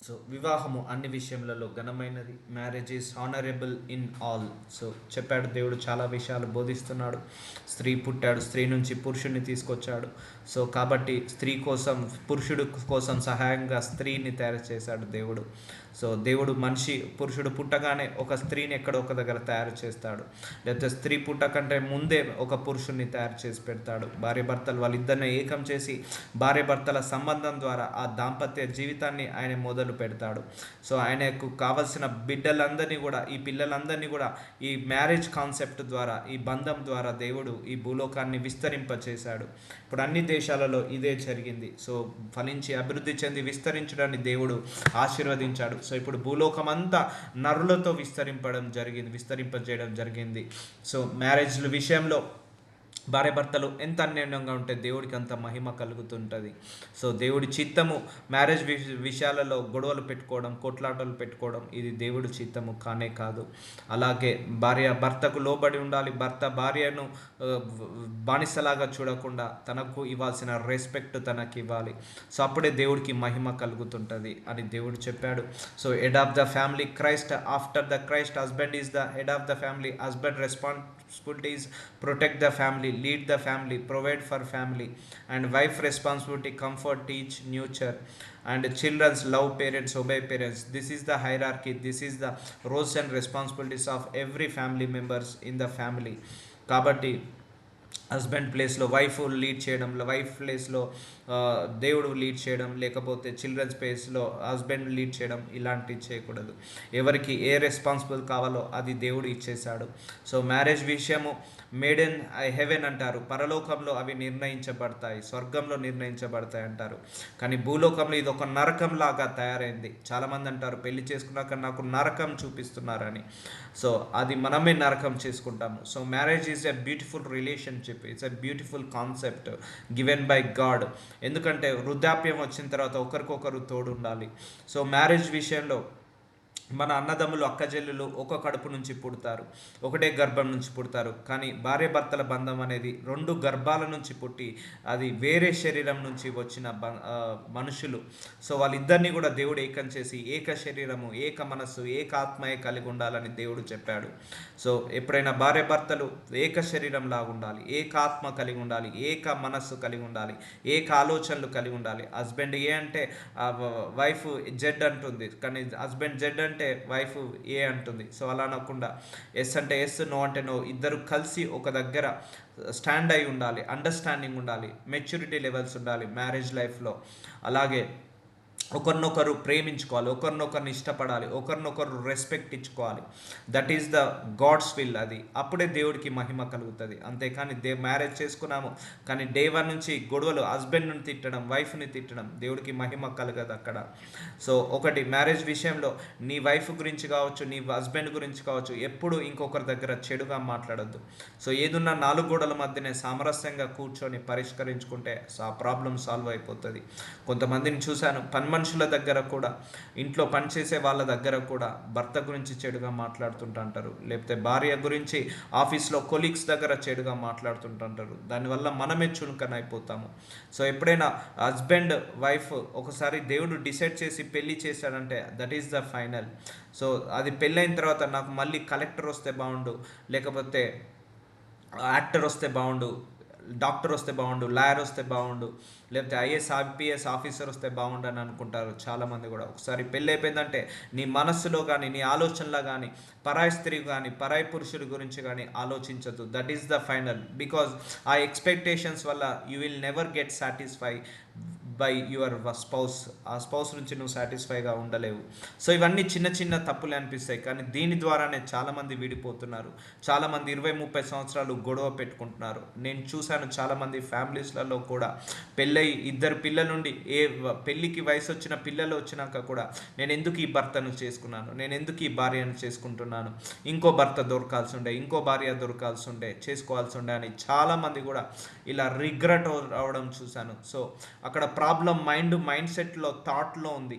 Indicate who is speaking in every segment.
Speaker 1: So వివాహము అన్ని విషయములలో ఘనమైనది. Marriage is honourable in all. So చెప్పాడు దేవుడు, చాలా విషయాలు బోధిస్తున్నాడు. స్త్రీ పుట్టాడు, స్త్రీ నుంచి పురుషుడిని తీసుకొచ్చాడు. సో కాబట్టి స్త్రీ కోసం, పురుషుడు కోసం సహాయంగా స్త్రీని తయారు చేశాడు దేవుడు. సో దేవుడు పురుషుడు పుట్టగానే ఒక స్త్రీని ఎక్కడో ఒక దగ్గర తయారు చేస్తాడు, లేకపోతే స్త్రీ పుట్టకంటే ముందే ఒక పురుషుడిని తయారు చేసి పెడతాడు. భార్య భర్తలు వాళ్ళిద్దరిని ఏకం చేసి భార్య భర్తల సంబంధం ద్వారా ఆ దాంపత్య జీవితాన్ని ఆయన మొదలు పెడతాడు. సో ఆయనకు కావలసిన బిడ్డలందరినీ కూడా, ఈ పిల్లలందరినీ కూడా ఈ మ్యారేజ్ కాన్సెప్ట్ ద్వారా, ఈ బంధం ద్వారా దేవుడు ఈ భూలోకాన్ని విస్తరింపచేశాడు. ఇప్పుడు అన్ని దేశాలలో ఇదే జరిగింది. సో ఫలించి అభివృద్ధి చెంది విస్తరించడాన్ని దేవుడు ఆశీర్వదించాడు. సో ఇప్పుడు భూలోకం అంతా నరులతో విస్తరింపజేయడం జరిగింది. సో మ్యారేజ్ల విషయంలో భార్యాభర్తలు ఎంత అన్యోన్యంగా ఉంటే దేవుడికి అంత మహిమ కలుగుతుంటుంది. సో దేవుడి చిత్తము మ్యారేజ్ విషయాలలో గొడవలు పెట్టుకోవడం, కొట్లాటలు పెట్టుకోవడం ఇది దేవుడి చిత్తము కానే కాదు. అలాగే భార్య భర్తకు లోబడి ఉండాలి. భర్త భార్యను బానిసలాగా చూడకుండా తనకు ఇవ్వాల్సిన రెస్పెక్ట్ తనకి ఇవ్వాలి. సో అప్పుడే దేవుడికి మహిమ కలుగుతుంటుంది అని దేవుడు చెప్పాడు. So head of the family Christ, after the Christ husband is the head of the family. Husband responsibilities: protect the family, lead the family, provide for family. And wife responsibility: comfort, teach, nurture. And children's love parents, obey parents. This is the hierarchy, this is the roles and responsibilities of every family members in the family. కాబట్టి husband ప్లేస్లో wife lead చేయడం, wife ప్లేస్లో దేవుడు lead చేయడం, లేకపోతే children's ప్లేస్లో husband lead చేయడం, ఇలాంటివి చేయకూడదు. ఎవరికి ఏ రెస్పాన్సిబుల్ కావాలో అది దేవుడు ఇచ్చేశాడు. సో మ్యారేజ్ విషయము మేడ్ ఇన్ హెవెన్ అంటారు, పరలోకంలో అవి నిర్ణయించబడతాయి, స్వర్గంలో నిర్ణయించబడతాయి అంటారు. కానీ భూలోకంలో ఇది ఒక నరకంలాగా తయారైంది. చాలామంది అంటారు పెళ్లి చేసుకున్నాక నాకు నరకం చూపిస్తున్నారని. సో అది మనమే నరకం చేసుకుంటాము. So marriage is a beautiful relationship, it's a beautiful concept given by God. ఎందుకంటే వృద్ధాప్యం వచ్చిన తర్వాత ఒకరికొకరు తోడు ఉండాలి. సో మ్యారేజ్ విషయంలో మన అన్నదమ్ములు అక్కచెల్లెలు ఒక కడుపు నుంచి పుడతారు, ఒకటే గర్భం నుంచి పుడతారు. కానీ భార్య భర్తల బంధం అనేది రెండు గర్భాల నుంచి పుట్టి అది వేరే శరీరం నుంచి వచ్చిన మనుషులు. సో వాళ్ళిద్దరినీ కూడా దేవుడు ఏకం చేసి ఏక శరీరము, ఏక మనస్సు, ఏక ఆత్మయే కలిగి ఉండాలని దేవుడు చెప్పాడు. సో ఎప్పుడైనా భార్య భర్తలు ఏక శరీరం లాగా ఉండాలి, ఏక ఆత్మ కలిగి ఉండాలి, ఏక మనస్సు కలిగి ఉండాలి, ఏక ఆలోచనలు కలిగి ఉండాలి. హస్బెండ్ ఏ అంటే వైఫ్ జెడ్ అంటుంది, కానీ హస్బెండ్ జెడ్ అంటే వైఫ్ ఏ అంటుంది. సో అలా అనకుండా ఎస్ అంటే ఎస్, నో అంటే నో, ఇద్దరు కలిసి ఒక దగ్గర స్టాండ్ అయి ఉండాలి, అండర్స్టాండింగ్ ఉండాలి, మెచ్యూరిటీ లెవెల్స్ ఉండాలి మ్యారేజ్ లైఫ్లో. అలాగే ఒకరినొకరు ప్రేమించుకోవాలి, ఒకరినొకరిని ఇష్టపడాలి, ఒకరినొకరు రెస్పెక్ట్ ఇచ్చుకోవాలి. That is the God's will. అది అప్పుడే దేవుడికి మహిమ కలుగుతుంది. అంతేకాని మ్యారేజ్ చేసుకున్నాము కానీ డే 1 నుంచి గొడవలు, హస్బెండ్ని తిట్టడం, వైఫ్ని తిట్టడం, దేవుడికి మహిమ కలగదు అక్కడ. సో ఒకటి, మ్యారేజ్ విషయంలో నీ వైఫ్ గురించి కావచ్చు, నీ హస్బెండ్ గురించి కావచ్చు, ఎప్పుడు ఇంకొకరి దగ్గర చెడుగా మాట్లాడద్దు. సో ఏదున్నా 4 గోడల మధ్యనే సామరస్యంగా కూర్చొని పరిష్కరించుకుంటే ఆ ప్రాబ్లం సాల్వ్ అయిపోతుంది. కొంతమందిని చూశాను, మనుషుల దగ్గర కూడా, ఇంట్లో పనిచేసే వాళ్ళ దగ్గర కూడా భర్త గురించి చెడుగా మాట్లాడుతుంటారు, లేకపోతే భార్య గురించి ఆఫీస్లో కొలీగ్స్ దగ్గర చెడుగా మాట్లాడుతుంటారు. దానివల్ల మనమే చులకనైపోతాము. సో ఎప్పుడైనా హస్బెండ్ వైఫ్ ఒకసారి దేవుడు డిసైడ్ చేసి పెళ్ళి చేశాడంటే that is the final. So అది పెళ్ళైన తర్వాత నాకు మళ్ళీ కలెక్టర్ వస్తే బాగుండు, లేకపోతే యాక్టర్ వస్తే బాగుండు, డాక్టర్ వస్తే బాగుండు, లాయర్ వస్తే బాగుండు, లేకపోతే ఐఏఎస్ ఐపీఎస్ ఆఫీసర్ వస్తే బాగుండు అని అనుకుంటారు చాలామంది కూడా. ఒకసారి పెళ్ళి అయిపోయిందంటే నీ మనస్సులో కానీ నీ ఆలోచనలో కానీ పరాయి స్త్రీ కానీ పరాయి పురుషుడి గురించి కానీ ఆలోచించద్దు. That is the final. Because ఆ ఎక్స్పెక్టేషన్స్ వల్ల you will never get satisfy by your spouse. ఆ స్పౌస్ నుంచి నువ్వు సాటిస్ఫైగా ఉండలేవు. సో ఇవన్నీ చిన్న చిన్న తప్పులే అనిపిస్తాయి, కానీ దీని ద్వారానే చాలామంది విడిపోతున్నారు. చాలామంది 20-30 సంవత్సరాలు గొడవ పెట్టుకుంటున్నారు. నేను చూశాను చాలామంది ఫ్యామిలీస్లలో కూడా పెళ్ళై 2 పిల్లలుండి పెళ్ళికి వయసు వచ్చిన పిల్లలు వచ్చినాక కూడా నేను ఎందుకు ఈ భర్తను చేసుకున్నాను, నేను ఎందుకు ఈ భార్యను చేసుకుంటున్నాను, ఇంకో భర్త దొరకాల్సి ఉండే, ఇంకో భార్య దొరకాల్సి ఉండే, చేసుకోవాల్సి ఉండే అని చాలామంది కూడా ఇలా రిగ్రెట్ అవడం చూశాను. సో అక్కడ ప్రాబ్లం మైండ్ సెట్లో, థాట్లో ఉంది.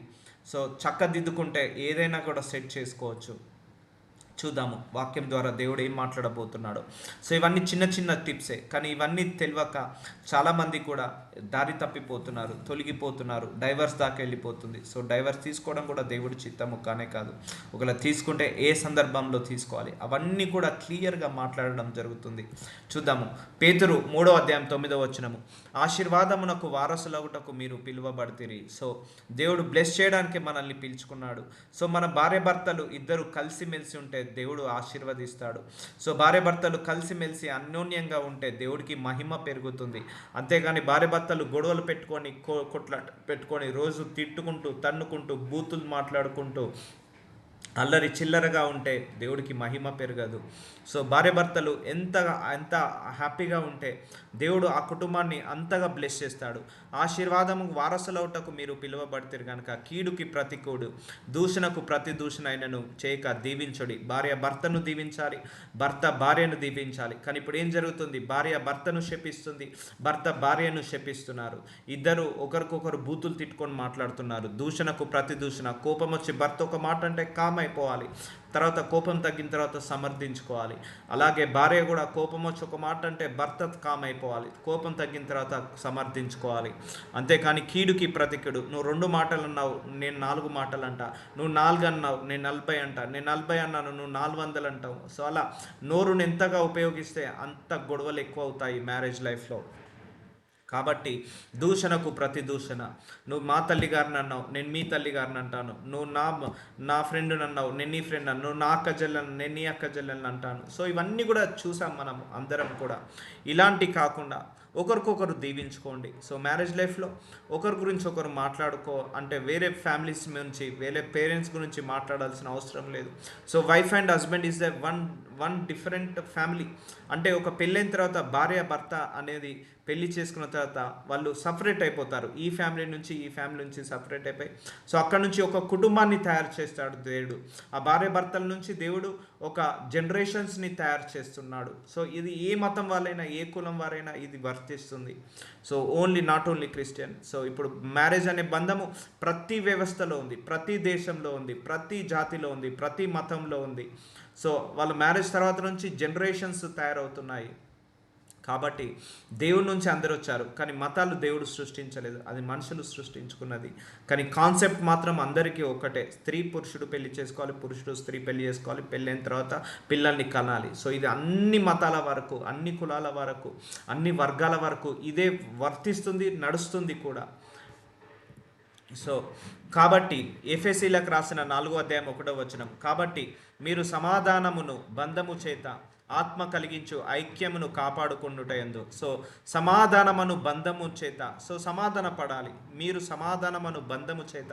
Speaker 1: సో చక్కదిద్దుకుంటే ఏదైనా కూడా సెట్ చేసుకోవచ్చు. చూద్దాము వాక్యం ద్వారా దేవుడు ఏం మాట్లాడబోతున్నాడు. సో ఇవన్నీ చిన్న చిన్న టిప్సే, కానీ ఇవన్నీ తెలియక చాలామంది కూడా దారి తప్పిపోతున్నారు, తొలగిపోతున్నారు, డైవర్స్ దాకా వెళ్ళిపోతుంది. సో డైవర్స్ తీసుకోవడం కూడా దేవుడి చిత్తము కానే కాదు. ఒకవేళ తీసుకుంటే ఏ సందర్భంలో తీసుకోవాలి, అవన్నీ కూడా క్లియర్గా మాట్లాడడం జరుగుతుంది. చూద్దాము. పేతురు 3వ అధ్యాయం 9వ వచనము, ఆశీర్వాదమునకు వారసులగుటకు మీరు పిలువబడితిరి. సో దేవుడు బ్లెస్ చేయడానికి మనల్ని పిలుచుకున్నాడు. సో మన భార్య భర్తలు ఇద్దరు కలిసిమెలిసి ఉంటే దేవుడు ఆశీర్వదిస్తాడు. సో భార్య భర్తలు కలిసిమెలిసి అన్యోన్యంగా ఉంటే దేవుడికి మహిమ పెరుగుతుంది. అంతేగాని భార్య భర్తలు గొడవలు పెట్టుకొని కొట్లాట పెట్టుకొని రోజు తిట్టుకుంటూ తన్నుకుంటూ బూతులు మాట్లాడుకుంటూ అల్లరి చిల్లరగా ఉంటే దేవుడికి మహిమ పెరగదు. సో భార్య భర్తలు ఎంత హ్యాపీగా ఉంటే దేవుడు ఆ కుటుంబాన్ని అంతగా బ్లెస్ చేస్తాడు. ఆశీర్వాదము వారసులవుటకు మీరు పిలువబడితే కనుక కీడుకి ప్రతికూడు, దూషణకు ప్రతి దూషణ అయినను చేయక దీవించుడి. భార్య భర్తను దీవించాలి, భర్త భార్యను దీవించాలి. కానీ ఇప్పుడు ఏం జరుగుతుంది? భార్య భర్తను శపిస్తుంది, భర్త భార్యను శపిస్తున్నారు. ఇద్దరు ఒకరికొకరు బూతులు తిట్టుకొని మాట్లాడుతున్నారు. దూషణకు ప్రతి దూషణ. కోపం వచ్చి భర్త ఒక మాట అంటే కామ్ అయిపోవాలి, తర్వాత కోపం తగ్గిన తర్వాత సమర్థించుకోవాలి. అలాగే భార్య కూడా కోపం వచ్చి ఒక మాట అంటే భర్త కామ్ అయిపోవాలి, కోపం తగ్గిన తర్వాత సమర్థించుకోవాలి. అంతేకాని కీడుకి ప్రతికీడు. నువ్వు 2 మాటలు అన్నావు, నేను 4 మాటలు అంటా. నువ్వు 4 అన్నావు, నేను 40 అంటా. నేను 40 అన్నాను, నువ్వు 400 అంటావు. సో అలా నోరుని ఎంతగా ఉపయోగిస్తే అంత గొడవలు ఎక్కువ అవుతాయి మ్యారేజ్ లైఫ్లో. కాబట్టి దూషణకు ప్రతి దూషణ. నువ్వు మా తల్లి గారిని అన్నావు, నేను మీ తల్లి గారిని అంటాను. నువ్వు నా ఫ్రెండ్ని అన్నావు, నేను నీ ఫ్రెండ్ అన్నాను. నువ్వు నా అక్క చెల్లెలను, నేను నీ అక్క చెల్లెలను అంటాను. సో ఇవన్నీ కూడా చూసాం మనం అందరం కూడా. ఇలాంటి కాకుండా ఒకరికొకరు దీవించుకోండి. సో మ్యారేజ్ లైఫ్లో ఒకరి గురించి ఒకరు మాట్లాడుకో అంటే వేరే ఫ్యామిలీస్ నుంచి వేరే పేరెంట్స్ గురించి మాట్లాడాల్సిన అవసరం లేదు. So wife and husband is the one different family. అంటే ఒక పెళ్ళైన తర్వాత భార్య భర్త అనేది పెళ్లి చేసుకున్న తర్వాత వాళ్ళు సపరేట్ అయిపోతారు. ఈ ఫ్యామిలీ నుంచి సపరేట్ అయిపోయి సో అక్కడ నుంచి ఒక కుటుంబాన్ని తయారు చేస్తాడు దేవుడు. ఆ భార్య భర్తల నుంచి దేవుడు ఒక జనరేషన్స్ని తయారు చేస్తున్నాడు. సో ఇది ఏ మతం వాళ్ళైనా ఏ కులం వారైనా ఇది వర్తిస్తుంది. So not only Christian. So ఇప్పుడు మ్యారేజ్ అనే బంధము ప్రతి వ్యవస్థలో ఉంది, ప్రతి దేశంలో ఉంది, ప్రతి జాతిలో ఉంది, ప్రతి మతంలో ఉంది. సో వాళ్ళ మ్యారేజ్ తర్వాత నుంచి జనరేషన్స్ తయారవుతున్నాయి. కాబట్టి దేవుడి నుంచి అందరూ వచ్చారు, కానీ మతాలు దేవుడు సృష్టించలేదు, అది మనుషులు సృష్టించుకున్నది. కానీ కాన్సెప్ట్ మాత్రం అందరికీ ఒకటే. స్త్రీ పురుషుడు పెళ్లి చేసుకోవాలి, పురుషుడు స్త్రీ పెళ్లి చేసుకోవాలి, పెళ్ళైన తర్వాత పిల్లల్ని కనాలి. సో ఇది అన్ని మతాల వరకు, అన్ని కులాల వరకు, అన్ని వర్గాల వరకు ఇదే వర్తిస్తుంది, నడుస్తుంది కూడా. సో కాబట్టి ఎఫెసీలకు రాసిన 4వ అధ్యాయం 1వ వచనం, కాబట్టి మీరు సమాధానమును బంధము చేత ఆత్మ కలిగించు ఐక్యమును కాపాడుకుండుటయందు. సో సమాధానమును బంధము చేత, సో సమాధాన పడాలి. మీరు సమాధానమును బంధము చేత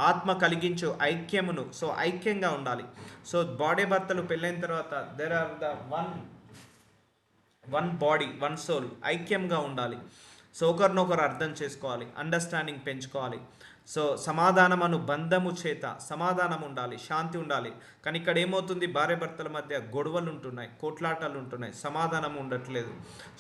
Speaker 1: ఆత్మ కలిగించు ఐక్యమును, సో ఐక్యంగా ఉండాలి. సో బాడీ భర్తలు పెళ్ళైన తర్వాత there are the one body, one soul, ఐక్యంగా ఉండాలి. సో ఒకరినొకరు అర్థం చేసుకోవాలి, అండర్స్టాండింగ్ పెంచుకోవాలి. సో సమాధానమను బంధము చేత సమాధానం ఉండాలి, శాంతి ఉండాలి. కానీ ఇక్కడ ఏమవుతుంది? భార్య భర్తల మధ్య గొడవలు ఉంటున్నాయి, కోట్లాటలు ఉంటున్నాయి, సమాధానం ఉండట్లేదు,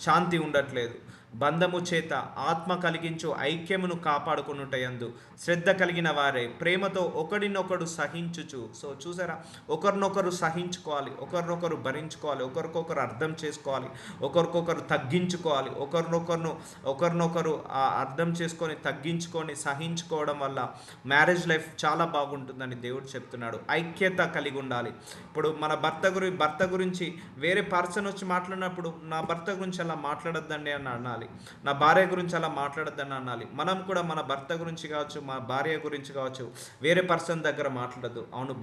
Speaker 1: శాంతి ఉండట్లేదు. బంధము చేత ఆత్మ కలిగించు ఐక్యమును కాపాడుకున్నటయందు శ్రద్ధ కలిగిన వారే ప్రేమతో ఒకడినొకడు సహించుచు. సో చూసారా, ఒకరినొకరు సహించుకోవాలి, ఒకరినొకరు భరించుకోవాలి, ఒకరికొకరు అర్థం చేసుకోవాలి, ఒకరికొకరు తగ్గించుకోవాలి, ఒకరినొకరు అర్థం చేసుకొని తగ్గించుకొని సహించుకోవడం వల్ల మ్యారేజ్ లైఫ్ చాలా బాగుంటుందని దేవుడు చెప్తున్నాడు. ఐక్యత కలిగి ఉండాలి. ఇప్పుడు మన భర్త గురించి వేరే పర్సన్ వచ్చి మాట్లాడినప్పుడు నా భర్త గురించి అలా మాట్లాడొద్దండి అని అనాలి, నా భార్య గురించి అలా మాట్లాడొద్దని అనాలి. మనం కూడా మన భర్త గురించి కావచ్చు, మా భార్య గురించి కావచ్చు వేరే పర్సన్ దగ్గర మాట్లాడద్దు. అవును,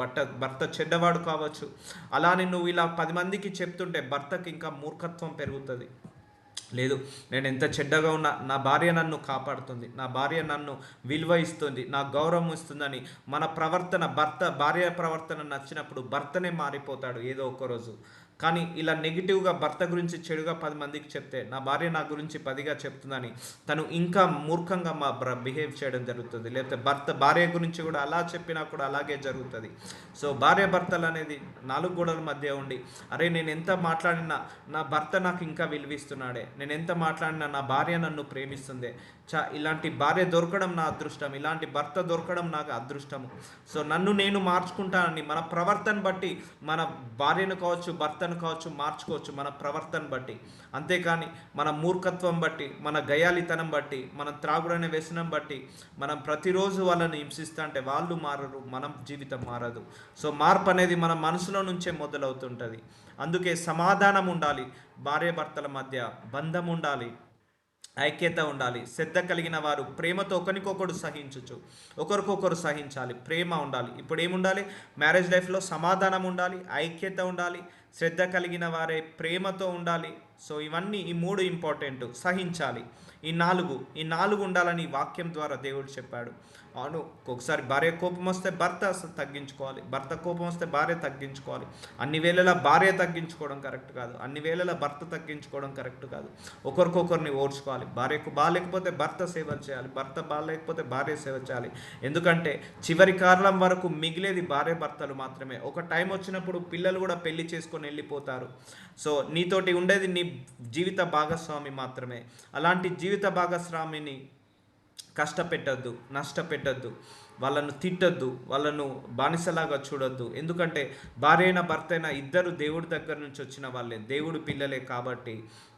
Speaker 1: భర్త చెడ్డవాడు కావచ్చు, అలానే నువ్వు ఇలా 10 మందికి చెప్తుంటే భర్తకి ఇంకా మూర్ఖత్వం పెరుగుతుంది. లేదు, నేను ఎంత చెడ్డగా ఉన్నా నా భార్య నన్ను కాపాడుతుంది, నా భార్య నన్ను విలువ ఇస్తుంది, నా గౌరవం ఇస్తుందని మన భార్య ప్రవర్తన నచ్చినప్పుడు భర్తనే మారిపోతాడు ఏదో ఒకరోజు. కానీ ఇలా నెగిటివ్గా భర్త గురించి చెడుగా 10 మందికి చెప్తే నా భార్య నా గురించి 10గా చెప్తుందని తను ఇంకా మూర్ఖంగా బిహేవ్ చేయడం జరుగుతుంది. లేకపోతే భార్య గురించి కూడా అలా చెప్పినా కూడా అలాగే జరుగుతుంది. సో భార్య భర్తలు అనేది 4 గోడల మధ్య ఉండి, అరే నేను ఎంత మాట్లాడినా నా భర్త నాకు ఇంకా విలువిస్తున్నాడే, నేను ఎంత మాట్లాడినా నా భార్య నన్ను ప్రేమిస్తుంది, ఇలాంటి భార్య దొరకడం నా అదృష్టం, ఇలాంటి భర్త దొరకడం నాకు అదృష్టము. సో నన్ను నేను మార్చుకుంటానని మన ప్రవర్తన బట్టి మన భార్యను కావచ్చు, భర్తను కావచ్చు మార్చుకోవచ్చు మన ప్రవర్తన బట్టి. అంతేకాని మన మూర్ఖత్వం బట్టి, మన గయాలితనం బట్టి, మన త్రాగుడనే వ్యసనం బట్టి మనం ప్రతిరోజు వాళ్ళని హింసిస్తా అంటే వాళ్ళు మారరు, మనం జీవితం మారదు. సో మార్పు అనేది మన మనసులో నుంచే మొదలవుతుంటుంది. అందుకే సమాధానం ఉండాలి, భార్యాభర్తల మధ్య బంధం ఉండాలి, ఐక్యత ఉండాలి. శ్రద్ధ కలిగిన వారు ప్రేమతో ఒకరికొకరు సహించచ్చు, ఒకరికొకరు సహించాలి, ప్రేమ ఉండాలి. ఇప్పుడు ఏముండాలి? మ్యారేజ్ లైఫ్లో సమాధానం ఉండాలి, ఐక్యత ఉండాలి, శ్రద్ధ కలిగిన వారే ప్రేమతో ఉండాలి. సో ఇవన్నీ ఈ మూడు ఇంపార్టెంట్. సహించాలి, ఈ నాలుగు ఉండాలని వాక్యం ద్వారా దేవుడు చెప్పాడు. అవును, ఒకసారి భార్య కోపం వస్తే భర్త తగ్గించుకోవాలి, భర్త కోపం వస్తే భార్య తగ్గించుకోవాలి. అన్ని వేళలా భార్య తగ్గించుకోవడం కరెక్ట్ కాదు, అన్ని వేళలా భర్త తగ్గించుకోవడం కరెక్ట్ కాదు. ఒకరికొకరిని ఓర్చుకోవాలి. భార్యకు బాగాలేకపోతే భర్త సేవ చేయాలి, భర్త బాగాలేకపోతే భార్య సేవ చేయాలి. ఎందుకంటే చివరి కాలం వరకు మిగిలేది భార్య భర్తలు మాత్రమే. ఒక టైం వచ్చినప్పుడు పిల్లలు కూడా పెళ్లి చేసుకొని వెళ్ళిపోతారు. సో నీతోటి ఉండేది నీ జీవిత భాగస్వామి మాత్రమే. అలాంటి జీవిత భాగస్వామిని కష్టపెట్టద్దు, నష్టపెట్టద్దు, వాళ్ళను తిట్టద్దు, వాళ్ళను బానిసలాగా చూడొద్దు. ఎందుకంటే భార్య అయినా భర్త అయినా ఇద్దరు దేవుడి దగ్గర నుంచి వచ్చిన వాళ్ళే, దేవుడి పిల్లలే. కాబట్టి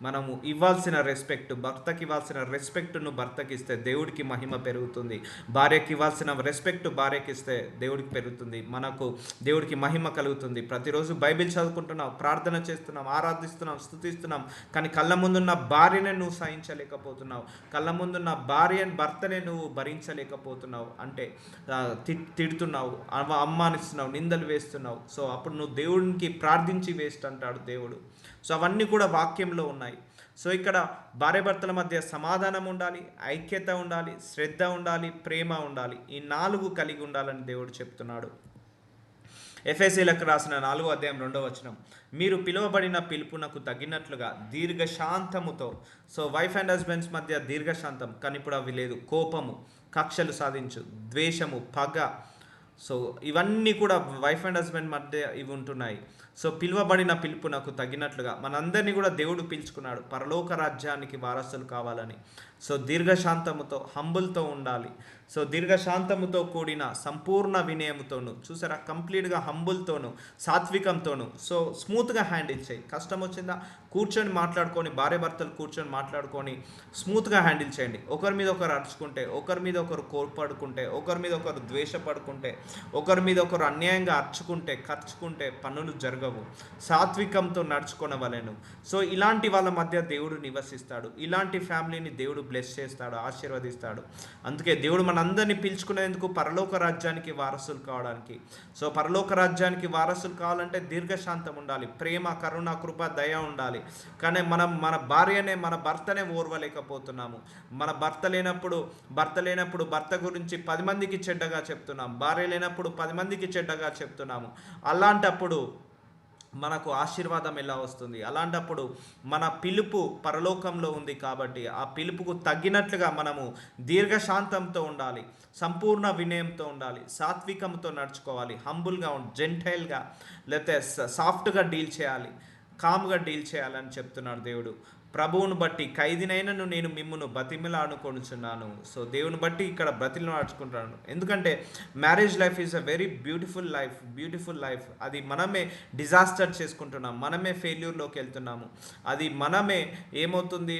Speaker 1: మనము ఇవ్వాల్సిన రెస్పెక్ట్, భర్తకి ఇవ్వాల్సిన రెస్పెక్ట్ను భర్తకి ఇస్తే దేవుడికి మహిమ పెరుగుతుంది. భార్యకి ఇవ్వాల్సిన రెస్పెక్ట్ భార్యకి ఇస్తే దేవుడికి పెరుగుతుంది, మనకు దేవుడికి మహిమ కలుగుతుంది. ప్రతిరోజు బైబిల్ చదువుకుంటున్నాం, ప్రార్థన చేస్తున్నాం, ఆరాధిస్తున్నాం, స్తుతిస్తున్నాం, కానీ కళ్ళ ముందున్న భార్యనే నువ్వు సహించలేకపోతున్నావు, కళ్ళ ముందున్న భర్తనే నువ్వు భరించలేకపోతున్నావు అంటే తిడుతున్నావు, అవమానిస్తున్నావు, నిందలు వేస్తున్నావు. సో అప్పుడు నువ్వు దేవునికి ప్రార్థించి వేస్ట్ అంటాడు దేవుడు. సో అవన్నీ కూడా వాక్యంలో ఉన్నాయి. సో ఇక్కడ భార్యాభర్తల మధ్య సమాధానం ఉండాలి, ఐక్యత ఉండాలి, శ్రద్ధ ఉండాలి, ప్రేమ ఉండాలి. ఈ 4 కలిగి ఉండాలని దేవుడు చెప్తున్నాడు. ఎఫెసీలకు రాసిన 4వ అధ్యాయం 2వ వచనం, మీరు పిలువబడిన పిలుపునకు తగినట్లుగా దీర్ఘశాంతముతో. సో వైఫ్ అండ్ హస్బెండ్స్ మధ్య దీర్ఘశాంతం, కానీ ఇప్పుడు అవి లేదు. కోపము, కక్షలు సాధించు, ద్వేషము, పగ, సో ఇవన్నీ కూడా వైఫ్ అండ్ హస్బెండ్ మధ్య ఇవి ఉంటున్నాయి. సో పిలువబడిన పిలుపునకు తగినట్లుగా మనందరినీ కూడా దేవుడు పిలుచుకున్నాడు పరలోక రాజ్యానికి వారసులు కావాలని. సో దీర్ఘశాంతముతో, హంబుల్తో ఉండాలి. సో దీర్ఘశాంతముతో కూడిన సంపూర్ణ వినయముతోను, చూసారా, కంప్లీట్గా హంబుల్తోను, సాత్వికంతోను. సో స్మూత్గా హ్యాండిల్ చేయి. కష్టం వచ్చిందా కూర్చొని మాట్లాడుకొని, భార్య భర్తలు కూర్చొని మాట్లాడుకొని స్మూత్గా హ్యాండిల్ చేయండి. ఒకరి మీద ఒకరు అరుచుకుంటే, ఒకరి మీద ఒకరు కోపడుకుంటే, ఒకరి మీద ఒకరు ద్వేషపడుకుంటే, ఒకరి మీద ఒకరు అన్యాయంగా అరుచుకుంటే, ఖర్చుకుంటే పనులు జరగవు. సాత్వికంతో నడుచుకొనవలెను. సో ఇలాంటి వాళ్ళ మధ్య దేవుడు నివసిస్తాడు. ఇలాంటి ఫ్యామిలీని దేవుడు బ్లెస్ చేస్తాడు, ఆశీర్వదిస్తాడు. అందుకే దేవుడు మనందరినీ పిలుచుకునేందుకు పరలోక రాజ్యానికి వారసులు కావడానికి. సో పరలోక రాజ్యానికి వారసులు కావాలంటే దీర్ఘశాంతం ఉండాలి, ప్రేమ, కరుణ, కృప, దయ ఉండాలి. కానీ మనం మన భార్యనే, మన భర్తనే ఓర్వలేకపోతున్నాము. మన భర్త లేనప్పుడు భర్త గురించి 10 మందికి చెడ్డగా చెప్తున్నాం, భార్య లేనప్పుడు 10 మందికి చెడ్డగా చెప్తున్నాము. అలాంటప్పుడు మనకు ఆశీర్వాదం ఎలా వస్తుంది? అలాంటప్పుడు మన పిలుపు పరలోకంలో ఉంది కాబట్టి ఆ పిలుపుకు తగ్గినట్లుగా మనము దీర్ఘశాంతంతో ఉండాలి, సంపూర్ణ వినయంతో ఉండాలి, సాత్వికంతో నడుచుకోవాలి, హంబుల్గా జెంటైల్గా, లేకపోతే సాఫ్ట్గా డీల్ చేయాలి, కామ్గా డీల్ చేయాలని చెప్తున్నాడు దేవుడు. ప్రభువును బట్టి ఖైదీనైనను నేను మిమ్మును బతిమిలాడుకొనుచున్నాను. సో దేవుని బట్టి ఇక్కడ బ్రతిమలాడుకుంటున్నాను. ఎందుకంటే marriage life is a very beautiful life. అది మనమే డిజాస్టర్ చేసుకుంటున్నాం, మనమే ఫెయిల్యూర్లోకి వెళ్తున్నాము, అది మనమే ఏమవుతుంది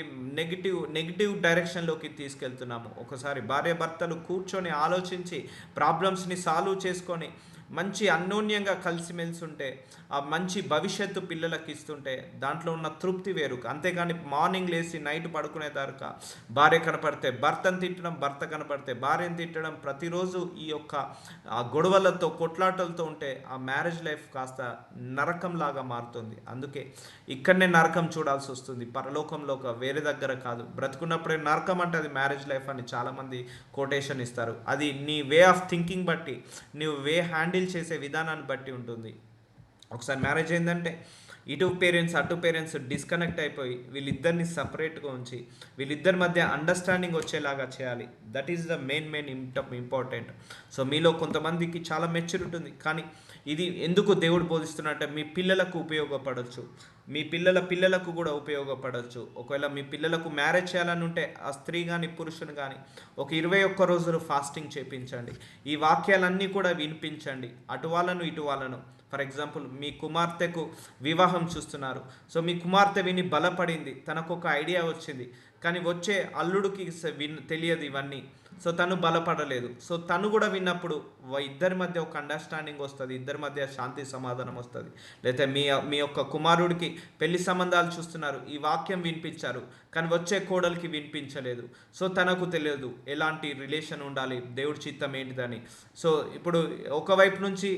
Speaker 1: నెగిటివ్ డైరెక్షన్లోకి తీసుకెళ్తున్నాము. ఒకసారి భార్య భర్తలు కూర్చొని ఆలోచించి ప్రాబ్లమ్స్ని సాల్వ్ చేసుకొని మంచి అన్యోన్యంగా కలిసిమెలిసి ఉంటే, ఆ మంచి భవిష్యత్తు పిల్లలకి ఇస్తుంటే దాంట్లో ఉన్న తృప్తి వేరు. అంతేగాని మార్నింగ్ లేచి నైట్ పడుకునేదాకా భార్య కనపడితే భర్తను తిట్టడం, భర్త కనపడితే భార్యను తిట్టడం, ప్రతిరోజు ఈ యొక్క గొడవలతో, కొట్లాటలతో ఉంటే ఆ మ్యారేజ్ లైఫ్ కాస్త నరకంలాగా మారుతుంది. అందుకే ఇక్కడనే నరకం చూడాల్సి వస్తుంది, పరలోకంలో వేరే దగ్గర కాదు. బ్రతుకున్నప్పుడే నరకం అంటే అది మ్యారేజ్ లైఫ్ అని చాలామంది కోటేషన్ ఇస్తారు. అది నీ వే ఆఫ్ థింకింగ్ బట్టి, నీవు హ్యాండిల్ చేసే విధానాన్ని బట్టి ఉంటుంది. ఒకసారి మ్యారేజ్ అయిందంటే ఇటు పేరెంట్స్ అటు పేరెంట్స్ డిస్కనెక్ట్ అయిపోయి వీళ్ళిద్దరిని సపరేట్గా ఉంచి వీళ్ళిద్దరి మధ్య అండర్స్టాండింగ్ వచ్చేలాగా చేయాలి. That is the main important. So మీలో కొంతమందికి చాలా మెచ్యూరిటీ ఉంది, కానీ ఇది ఎందుకు దేవుడు బోధిస్తున్నట్టే మీ పిల్లలకు ఉపయోగపడవచ్చు. మీ పిల్లలకు కూడా ఉపయోగపడవచ్చు. ఒకవేళ మీ పిల్లలకు మ్యారేజ్ చేయాలని ఉంటే ఆ స్త్రీ కానీ పురుషుని కానీ ఒక 21 రోజులు ఫాస్టింగ్ చేపించండి. ఈ వాక్యాలన్నీ కూడా వినిపించండి. అటు వాళ్ళను ఇటు వాళ్ళను. ఫర్ ఎగ్జాంపుల్ మీ కుమార్తెకు వివాహం చూస్తున్నారు. సో మీ కుమార్తె విని బలపడింది, తనకు ఒక ఐడియా వచ్చింది, కానీ వచ్చే అల్లుడికి తెలియదు ఇవన్నీ. సో తను బలపడలేదు. సో తను కూడా విన్నప్పుడు ఇద్దరి మధ్య ఒక అండర్స్టాండింగ్ వస్తుంది, ఇద్దరి మధ్య శాంతి సమాధానం వస్తుంది. లేకపోతే మీ యొక్క కుమారుడికి పెళ్లి సంబంధాలు చూస్తున్నారు, ఈ వాక్యం వినిపించారు, కానీ వచ్చే కోడలికి వినిపించలేదు. సో తనకు తెలియదు ఎలాంటి రిలేషన్ ఉండాలి, దేవుడి చిత్తం ఏంటిదని. సో ఇప్పుడు ఒకవైపు నుంచి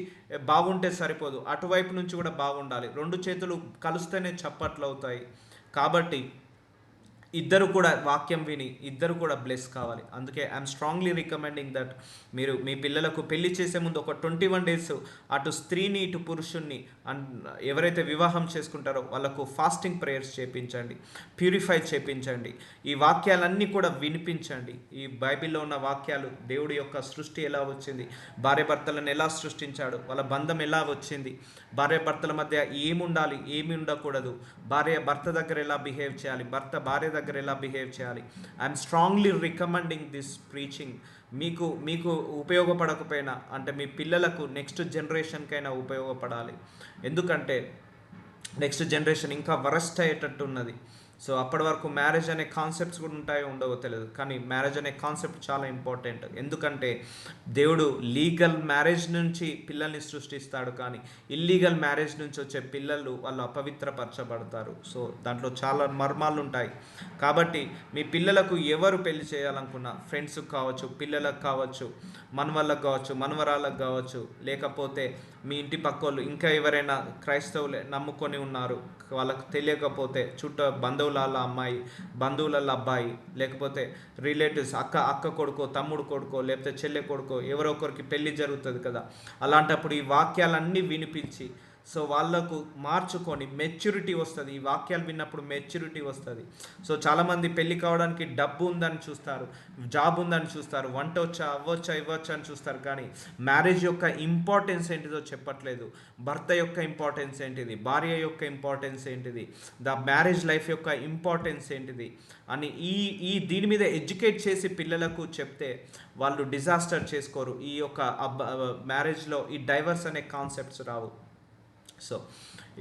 Speaker 1: బాగుంటే సరిపోదు, అటువైపు నుంచి కూడా బాగుండాలి. రెండు చేతులు కలిస్తేనే చప్పట్లు అవుతాయి. కాబట్టి ఇద్దరు కూడా వాక్యం విని ఇద్దరు కూడా బ్లెస్ కావాలి. అందుకే ఐఎమ్ స్ట్రాంగ్లీ రికమెండింగ్ దట్ మీరు మీ పిల్లలకు పెళ్లి చేసే ముందు ఒక 21 days అటు స్త్రీని ఇటు పురుషుణ్ణి ఎవరైతే వివాహం చేసుకుంటారో వాళ్ళకు ఫాస్టింగ్ ప్రేయర్స్ చేపించండి, ప్యూరిఫై చేపించండి, ఈ వాక్యాలన్నీ కూడా వినిపించండి. ఈ బైబిల్లో ఉన్న వాక్యాలు, దేవుడి యొక్క సృష్టి ఎలా వచ్చింది, భార్య భర్తలను ఎలా సృష్టించాడు, వాళ్ళ బంధం ఎలా వచ్చింది, భార్య భర్తల మధ్య ఏమి ఉండాలి ఏమి ఉండకూడదు, భార్య భర్త దగ్గర ఎలా బిహేవ్ చేయాలి, భర్త భార్య దగ్గర ఎలా బిహేవ్ చేయాలి. I'm strongly recommending this preaching. మీకు ఉపయోగపడకపోయినా అంటే మీ పిల్లలకు నెక్స్ట్ జనరేషన్కైనా ఉపయోగపడాలి. ఎందుకంటే నెక్స్ట్ జనరేషన్ ఇంకా వరస్ట్ అయ్యేటట్టు ఉన్నది. సో అప్పటి వరకు మ్యారేజ్ అనే కాన్సెప్ట్స్ కూడా ఉంటాయో ఉండవో తెలియదు, కానీ మ్యారేజ్ అనే కాన్సెప్ట్ చాలా ఇంపార్టెంట్. ఎందుకంటే దేవుడు లీగల్ మ్యారేజ్ నుంచి పిల్లల్ని సృష్టిస్తాడు, కానీ ఇల్లీగల్ మ్యారేజ్ నుంచి వచ్చే పిల్లలు వాళ్ళు అపవిత్రపరచబడతారు. సో దాంట్లో చాలా మర్మాలు ఉంటాయి. కాబట్టి మీ పిల్లలకు ఎవరు పెళ్లి చేయాలనుకున్నా, ఫ్రెండ్స్కి కావచ్చు, పిల్లలకు కావచ్చు, మనవళ్ళకు కావచ్చు, మనవరాళ్ళకు కావచ్చు, లేకపోతే మీ ఇంటి పక్కోళ్ళు ఇంకా ఎవరైనా క్రైస్తవులే నమ్ముకొని ఉన్నారు, వాళ్ళకు తెలియకపోతే బంధువుల అమ్మాయి, బంధువుల అబ్బాయి, లేకపోతే రిలేటివ్స్ అక్క కొడుకో, తమ్ముడు కొడుకో, లేకపోతే చెల్లె కొడుకో ఎవరో ఒకరికి పెళ్ళి జరుగుతుంది కదా. అలాంటప్పుడు ఈ వాక్యాలన్నీ వినిపించి సో వాళ్ళకు మార్చుకొని మెచ్యూరిటీ వస్తుంది. ఈ వాక్యాలు విన్నప్పుడు మెచ్యూరిటీ వస్తుంది. సో చాలామంది పెళ్ళి కావడానికి డబ్బు ఉందని చూస్తారు, జాబ్ ఉందని చూస్తారు, వంట వచ్చా అవ్వచ్చా ఇవ్వచ్చా అని చూస్తారు, కానీ మ్యారేజ్ యొక్క ఇంపార్టెన్స్ ఏంటిదో చెప్పట్లేదు. భర్త యొక్క ఇంపార్టెన్స్ ఏంటిది, భార్య యొక్క ఇంపార్టెన్స్ ఏంటిది, ద మ్యారేజ్ లైఫ్ యొక్క ఇంపార్టెన్స్ ఏంటిది అని దీని మీద ఎడ్యుకేట్ చేసి పిల్లలకు చెప్తే వాళ్ళు డిజాస్టర్ చేసుకోరు. ఈ యొక్క మ్యారేజ్లో ఈ డైవర్స్ అనే కాన్సెప్ట్స్ రావు. సో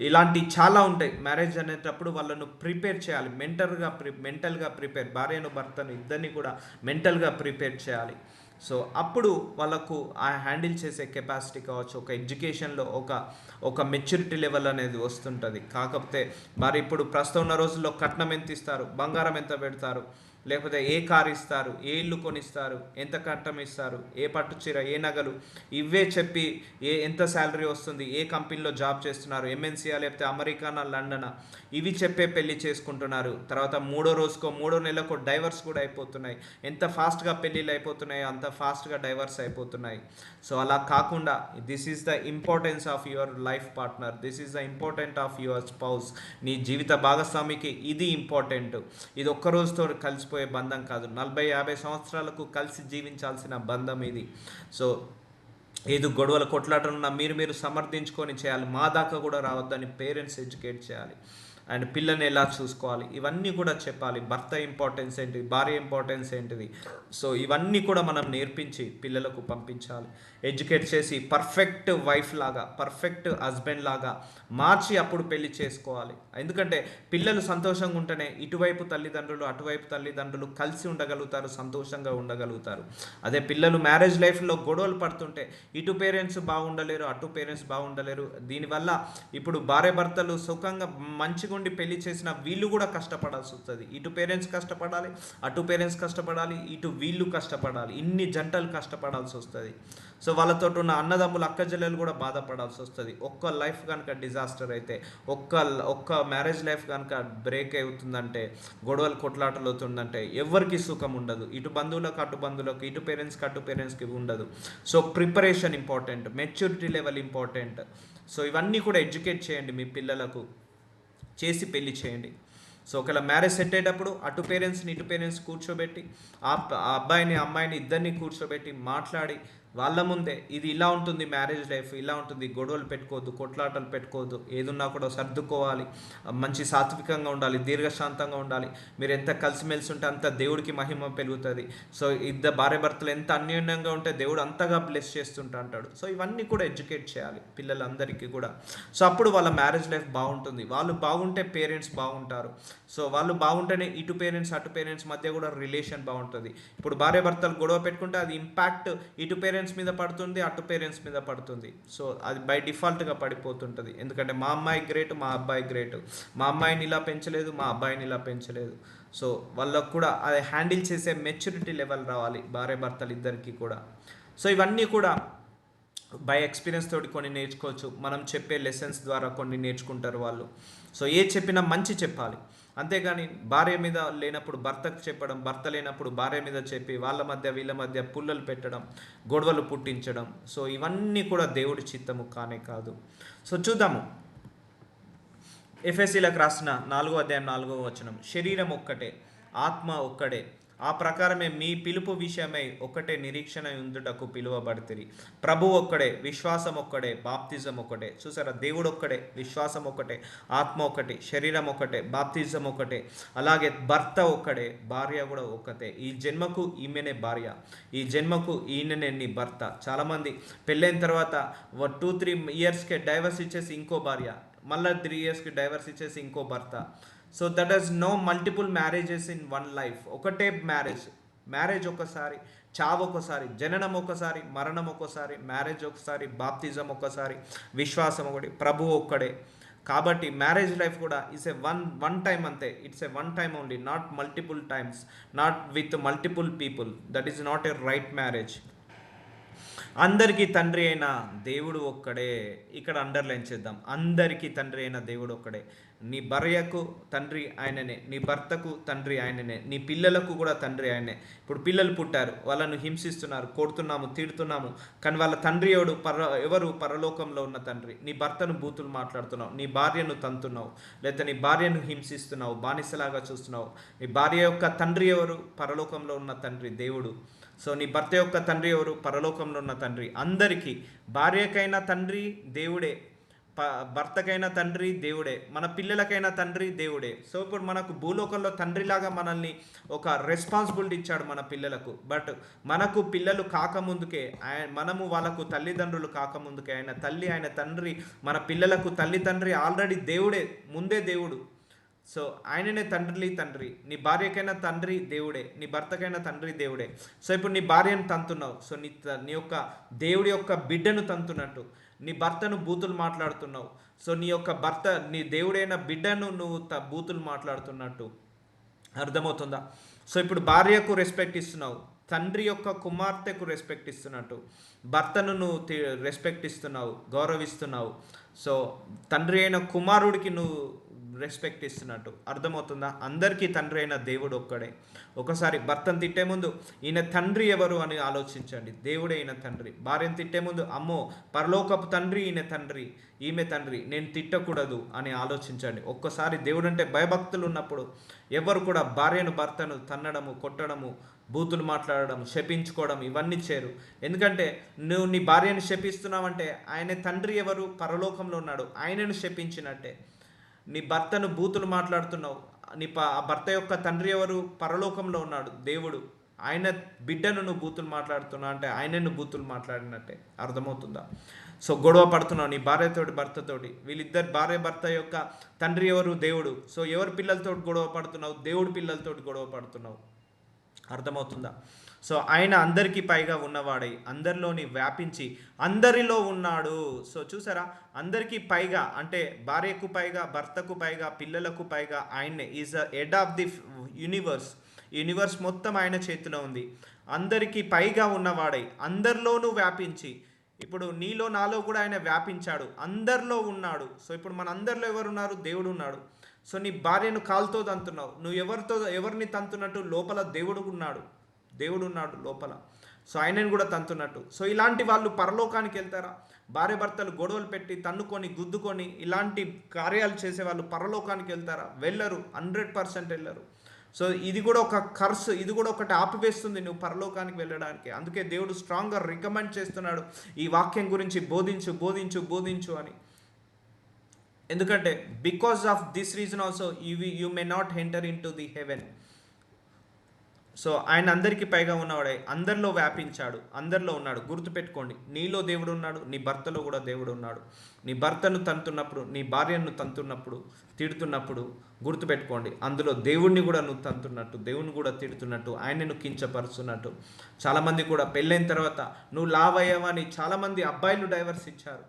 Speaker 1: ఇలాంటి చాలా ఉంటాయి. మ్యారేజ్ అనేటప్పుడు వాళ్ళను ప్రిపేర్ చేయాలి, మెంటల్గా ప్రిపేర్, భార్యను భర్తను ఇద్దరిని కూడా మెంటల్గా ప్రిపేర్ చేయాలి. సో అప్పుడు వాళ్ళకు ఆ హ్యాండిల్ చేసే కెపాసిటీ కావచ్చు, ఒక ఎడ్యుకేషన్లో ఒక మెచ్యూరిటీ లెవెల్ అనేది వస్తుంటుంది. కాకపోతే మరి ఇప్పుడు ప్రస్తుతం ఉన్న రోజుల్లో కట్నం ఎంత ఇస్తారు, బంగారం ఎంత పెడతారు, లేకపోతే ఏ కారు ఇస్తారు, ఏ ఇల్లు కొనిస్తారు, ఎంత కట్నం ఇస్తారు, ఏ పట్టు చీర, ఏ నగలు, ఇవే చెప్పి ఎంత శాలరీ వస్తుంది, ఏ కంపెనీలో జాబ్ చేస్తున్నారు, ఎంఎన్సీఆ లేకపోతే అమెరికానా లండనా, ఇవి చెప్పే పెళ్లి చేసుకుంటున్నారు. తర్వాత మూడో నెలకో డైవర్స్ కూడా అయిపోతున్నాయి. ఎంత ఫాస్ట్గా పెళ్ళిళ్ళు అయిపోతున్నాయో అంత ఫాస్ట్గా డైవర్స్ అయిపోతున్నాయి. సో అలా కాకుండా this is the importance of your life partner, this is the important of your spouse. నీ జీవిత భాగస్వామికి ఇది ఇంపార్టెంట్. ఇది ఒక్క రోజుతో కలిసిపోయి బంధం కాదు, 40-50 సంవత్సరాలకు కలిసి జీవించాల్సిన బంధం ఇది. సో ఏదో గొడవల కొట్లాటలున్నా మీరు సమర్థించుకొని చేయాలి. మా దాకా కూడా రావద్దని పేరెంట్స్ ఎడ్యుకేట్ చేయాలి. అండ్ పిల్లని ఎలా చూసుకోవాలి ఇవన్నీ కూడా చెప్పాలి. భర్త ఇంపార్టెన్స్ ఏంటిది, భార్య ఇంపార్టెన్స్ ఏంటిది, సో ఇవన్నీ కూడా మనం నేర్పించి పిల్లలకు పంపించాలి. ఎడ్యుకేట్ చేసి పర్ఫెక్ట్ వైఫ్ లాగా, పర్ఫెక్ట్ హస్బెండ్ లాగా మార్చి అప్పుడు పెళ్లి చేసుకోవాలి. ఎందుకంటే పిల్లలు సంతోషంగా ఉంటేనే ఇటువైపు తల్లిదండ్రులు అటువైపు తల్లిదండ్రులు కలిసి ఉండగలుగుతారు, సంతోషంగా ఉండగలుగుతారు. అదే పిల్లలు మ్యారేజ్ లైఫ్లో గొడవలు పడుతుంటే ఇటు పేరెంట్స్ బాగుండలేరు, అటు పేరెంట్స్ బాగుండలేరు. దీనివల్ల ఇప్పుడు భార్య భర్తలు సుఖంగా మంచిగా ఉండి పెళ్లి చేసిన వీళ్ళు కూడా కష్టపడాల్సి వస్తుంది. ఇటు పేరెంట్స్ కష్టపడాలి, అటు పేరెంట్స్ కష్టపడాలి, ఇటు వీళ్ళు కష్టపడాలి. ఇన్ని జంటలు కష్టపడాల్సి వస్తుంది. సో వాళ్ళతో ఉన్న అన్నదమ్ములు అక్కచెల్లెలు కూడా బాధపడాల్సి వస్తుంది. ఒక్క లైఫ్ కనుక డిజాస్టర్ అయితే, ఒక్క మ్యారేజ్ లైఫ్ కనుక బ్రేక్ అవుతుందంటే, గొడవలు కొట్లాటలు అవుతుందంటే ఎవరికి సుఖం ఉండదు. ఇటు బంధువులకు అటు బంధువులకు, ఇటు పేరెంట్స్కి అటు పేరెంట్స్కి ఉండదు. So preparation important, maturity level important. So ఇవన్నీ కూడా ఎడ్యుకేట్ చేయండి, మీ పిల్లలకు చేసి పెళ్లి చేయండి. సో ఒకవేళ మ్యారేజ్ సెట్ అయ్యేటప్పుడు అటు పేరెంట్స్ని ఇటు పేరెంట్స్ కూర్చోబెట్టి ఆ అబ్బాయిని అమ్మాయిని ఇద్దరిని కూర్చోబెట్టి మాట్లాడి వాళ్ళ ముందే ఇది ఇలా ఉంటుంది, మ్యారేజ్ లైఫ్ ఇలా ఉంటుంది, గొడవలు పెట్టుకోవద్దు, కొట్లాటలు పెట్టుకోవద్దు, ఏదున్నా కూడా సర్దుకోవాలి, మంచి సాత్వికంగా ఉండాలి, దీర్ఘశాంతంగా ఉండాలి, మీరు ఎంత కలిసిమెలిసి ఉంటే అంత దేవుడికి మహిమ పెరుగుతుంది. సో ఇద్దరు భార్య భర్తలు ఎంత అన్యోన్యంగా ఉంటే దేవుడు అంతగా బ్లెస్ చేస్తుంటా అంటాడు. సో ఇవన్నీ కూడా ఎడ్యుకేట్ చేయాలి పిల్లలందరికీ కూడా. సో అప్పుడు వాళ్ళ మ్యారేజ్ లైఫ్ బాగుంటుంది. వాళ్ళు బాగుంటే పేరెంట్స్ బాగుంటారు. సో వాళ్ళు బాగుంటేనే ఇటు పేరెంట్స్ అటు పేరెంట్స్ మధ్య కూడా రిలేషన్ బాగుంటుంది. ఇప్పుడు భార్య భర్తలు గొడవ పెట్టుకుంటే అది ఇంపాక్ట్ ఇటు పేరెంట్స్ మీద పడుతుంది, అటు పేరెంట్స్ మీద పడుతుంది. సో అది బై డిఫాల్ట్గా పడిపోతుంటుంది. ఎందుకంటే మా అమ్మాయి గ్రేట్, మా అబ్బాయి గ్రేట్, మా అమ్మాయిని ఇలా పెంచలేదు, మా అబ్బాయిని ఇలా పెంచలేదు. సో వాళ్ళకు కూడా అది హ్యాండిల్ చేసే మెచ్యూరిటీ లెవెల్ రావాలి భార్య భర్తలు ఇద్దరికి కూడా. సో ఇవన్నీ కూడా బై ఎక్స్పీరియన్స్ తోటి కొన్ని నేర్చుకోవచ్చు. మనం చెప్పే లెసన్స్ ద్వారా కొన్ని నేర్చుకుంటారు వాళ్ళు. సో ఏ చెప్పినా మంచి చెప్పాలి, అంతేగాని భార్య మీద లేనప్పుడు భర్తకు చెప్పడం, భర్త లేనప్పుడు భార్య మీద చెప్పి వాళ్ళ మధ్య వీళ్ళ మధ్య పుల్లలు పెట్టడం, గొడవలు పుట్టించడం. సో ఇవన్నీ కూడా దేవుడి చిత్తము కానే కాదు. సో చూద్దాము. ఎఫెసీలకు రాసిన 4వ అధ్యాయం 4వ వచనం, శరీరం ఒక్కటే, ఆత్మ ఒక్కడే, ఆ ప్రకారమే మీ పిలుపు విషయమై ఒకటే నిరీక్షణ ఉండుటకు పిలువబడితిరి. ప్రభు ఒక్కడే, విశ్వాసం ఒక్కడే, బాప్తిజం ఒకటే. చూసారా, దేవుడు ఒక్కడే, విశ్వాసం ఒకటే, ఆత్మ ఒకటి, శరీరం ఒకటే, బాప్తిజం ఒకటే. అలాగే భర్త ఒక్కడే, భార్య కూడా ఒక్కతే. ఈ జన్మకు ఈమెనే భార్య, ఈ జన్మకు ఈయననే నీ భర్త. చాలామంది పెళ్ళైన తర్వాత 2-3 ఇయర్స్కే డైవర్స్ ఇచ్చేసి ఇంకో భార్య, మళ్ళీ 3 ఇయర్స్కి డైవర్స్ ఇచ్చేసి ఇంకో భర్త. So that is no multiple marriages in one life. ఒకటే మ్యారేజ్ ఒకసారి, చావు ఒకసారి, జననం ఒకసారి, మరణం ఒకసారి, మ్యారేజ్ ఒకసారి, బాప్తిజం ఒకసారి, విశ్వాసం ఒకటి, ప్రభు ఒక్కడే. కాబట్టి మ్యారేజ్ లైఫ్ కూడా ఇట్స్ ఏ వన్ టైం అంతే. It's a one time only, not multiple times, not with multiple people. That is not a right marriage. అందరికీ తండ్రి అయిన దేవుడు ఒక్కడే. ఇక్కడ అండర్లైన్ చేద్దాం, అందరికీ తండ్రి అయిన దేవుడు ఒక్కడే. నీ భార్యకు తండ్రి ఆయననే, నీ భర్తకు తండ్రి ఆయననే, నీ పిల్లలకు కూడా తండ్రి ఆయనే. ఇప్పుడు పిల్లలు పుట్టారు, వాళ్ళను హింసిస్తున్నారు, కొడుతున్నాము, తిడుతున్నాము, కానీ వాళ్ళ తండ్రి ఎవరు? పరలోకంలో ఉన్న తండ్రి. నీ భర్తను బూతులు మాట్లాడుతున్నావు, నీ భార్యను తంతున్నావు, లేదా నీ భార్యను హింసిస్తున్నావు, బానిసలాగా చూస్తున్నావు. నీ భార్య యొక్క తండ్రి ఎవరు? పరలోకంలో ఉన్న తండ్రి, దేవుడు. సో నీ భర్త యొక్క తండ్రి ఎవరు? పరలోకంలో ఉన్న తండ్రి. అందరికీ, భార్యకైనా తండ్రి దేవుడే, భర్తకైనా తండ్రి దేవుడే, మన పిల్లలకైనా తండ్రి దేవుడే. సో ఇప్పుడు మనకు భూలోకంలో తండ్రిలాగా మనల్ని ఒక రెస్పాన్సిబిలిటీ ఇచ్చాడు మన పిల్లలకు. బట్ మనకు పిల్లలు కాకముందుకే, మనము వాళ్ళకు తల్లిదండ్రులు కాకముందుకే ఆయన తల్లి, ఆయన తండ్రి, మన పిల్లలకు తల్లి తండ్రి ఆల్రెడీ దేవుడే, ముందే దేవుడు. సో ఆయననే తండ్రి. నీ భార్యకైనా తండ్రి దేవుడే, నీ భర్తకైనా తండ్రి దేవుడే. సో ఇప్పుడు నీ భార్యను తంతున్నావు, సో నీ యొక్క దేవుడి యొక్క బిడ్డను తంతున్నట్టు నీ భర్తను బూతులు మాట్లాడుతున్నావు. సో నీ యొక్క భర్త, నీ దేవుడైన బిడ్డను నువ్వు బూతులు మాట్లాడుతున్నట్టు అర్థమవుతుందా? సో ఇప్పుడు భార్యకు రెస్పెక్ట్ ఇస్తున్నావు, తండ్రి యొక్క కుమార్తెకు రెస్పెక్ట్ ఇస్తున్నట్టు భర్తను నువ్వు రెస్పెక్ట్ ఇస్తున్నావు, గౌరవిస్తున్నావు. సో తండ్రి అయిన కుమారుడికి నువ్వు రెస్పెక్ట్ ఇస్తున్నట్టు అర్థమవుతుందా? అందరికీ తండ్రి అయిన దేవుడు ఒక్కడే. ఒకసారి భర్తను తిట్టే ముందు ఈయన తండ్రి ఎవరు అని ఆలోచించండి. దేవుడే ఈయన తండ్రి. భార్యను తిట్టే ముందు అమ్మో పరలోకపు తండ్రి ఈయన తండ్రి, ఈమె తండ్రి, నేను తిట్టకూడదు అని ఆలోచించండి. ఒక్కసారి దేవుడు అంటే భయభక్తులు ఉన్నప్పుడు ఎవరు కూడా భార్యను భర్తను తన్నడము, కొట్టడము, బూతులు మాట్లాడడం, శపించుకోవడం ఇవన్నీ చేయరు. ఎందుకంటే నువ్వు నీ భార్యను శపిస్తున్నావంటే ఆయన తండ్రి ఎవరు? పరలోకంలో ఉన్నాడు, ఆయనను శపించినట్టే. నీ భర్తను బూతులు మాట్లాడుతున్నావు, ఆ భర్త యొక్క తండ్రి ఎవరు? పరలోకంలో ఉన్నాడు, దేవుడు. ఆయన బిడ్డను నువ్వు బూతులు మాట్లాడుతున్నావు అంటే ఆయనను బూతులు మాట్లాడినట్టే. అర్థమవుతుందా? సో గొడవ పడుతున్నావు నీ భార్యతోటి, భర్తతోటి. వీళ్ళిద్దరు భార్య భర్త యొక్క తండ్రి ఎవరు? దేవుడు. సో ఎవరి పిల్లలతో గొడవ పడుతున్నావు? దేవుడి పిల్లలతో గొడవ పడుతున్నావు. అర్థమవుతుందా? సో ఆయన అందరికీ పైగా ఉన్నవాడై అందరిలోని వ్యాపించి అందరిలో ఉన్నాడు. సో చూసారా, అందరికీ పైగా అంటే భార్యకు పైగా, భర్తకు పైగా, పిల్లలకు పైగా ఆయన్నే. Is the head of the universe మొత్తం ఆయన చేతిలో ఉంది. అందరికీ పైగా ఉన్నవాడై అందరిలోనూ వ్యాపించి, ఇప్పుడు నీలో నాలో కూడా ఆయన వ్యాపించాడు, అందరిలో ఉన్నాడు. సో ఇప్పుడు మన అందరిలో ఎవరున్నారు? దేవుడు ఉన్నాడు. సో నీ భార్యను కాలుతో తంతున్నావు, నువ్వు ఎవరిని తంతున్నట్టు? లోపల దేవుడు ఉన్నాడు లోపల. సో ఆయనను కూడా తంతున్నట్టు. సో ఇలాంటి వాళ్ళు పరలోకానికి వెళ్తారా? భార్య భర్తలు గొడవలు పెట్టి తన్నుకొని గుద్దుకొని ఇలాంటి కార్యాలు చేసే వాళ్ళు పరలోకానికి వెళ్తారా? వెళ్ళరు, 100% వెళ్ళరు. సో ఇది కూడా ఒక కర్స్, ఇది కూడా ఒకటి ఆపివేస్తుంది నువ్వు పరలోకానికి వెళ్ళడానికి. అందుకే దేవుడు స్ట్రాంగ్గా రికమెండ్ చేస్తున్నాడు ఈ వాక్యం గురించి, బోధించు బోధించు బోధించు అని. ఎందుకంటే because of this reason also you may not enter in to the haven. So ఆయన అందరికీ పైగా ఉన్నవాడే, అందరిలో వ్యాపించాడు, అందరిలో ఉన్నాడు. గుర్తుపెట్టుకోండి, నీలో దేవుడు ఉన్నాడు, నీ భర్తలో కూడా దేవుడు ఉన్నాడు. నీ భర్తను తంతున్నప్పుడు, నీ భార్యను తంతున్నప్పుడు, తిడుతున్నప్పుడు గుర్తుపెట్టుకోండి, అందులో దేవుణ్ణి కూడా నువ్వు తంతున్నట్టు, దేవుణ్ణి కూడా తిడుతున్నట్టు, ఆయనను కించపరుస్తున్నట్టు. చాలామంది కూడా పెళ్ళైన తర్వాత నువ్వు లావ్ అయ్యావని చాలామంది అబ్బాయిలు డైవర్స్ ఇచ్చారు.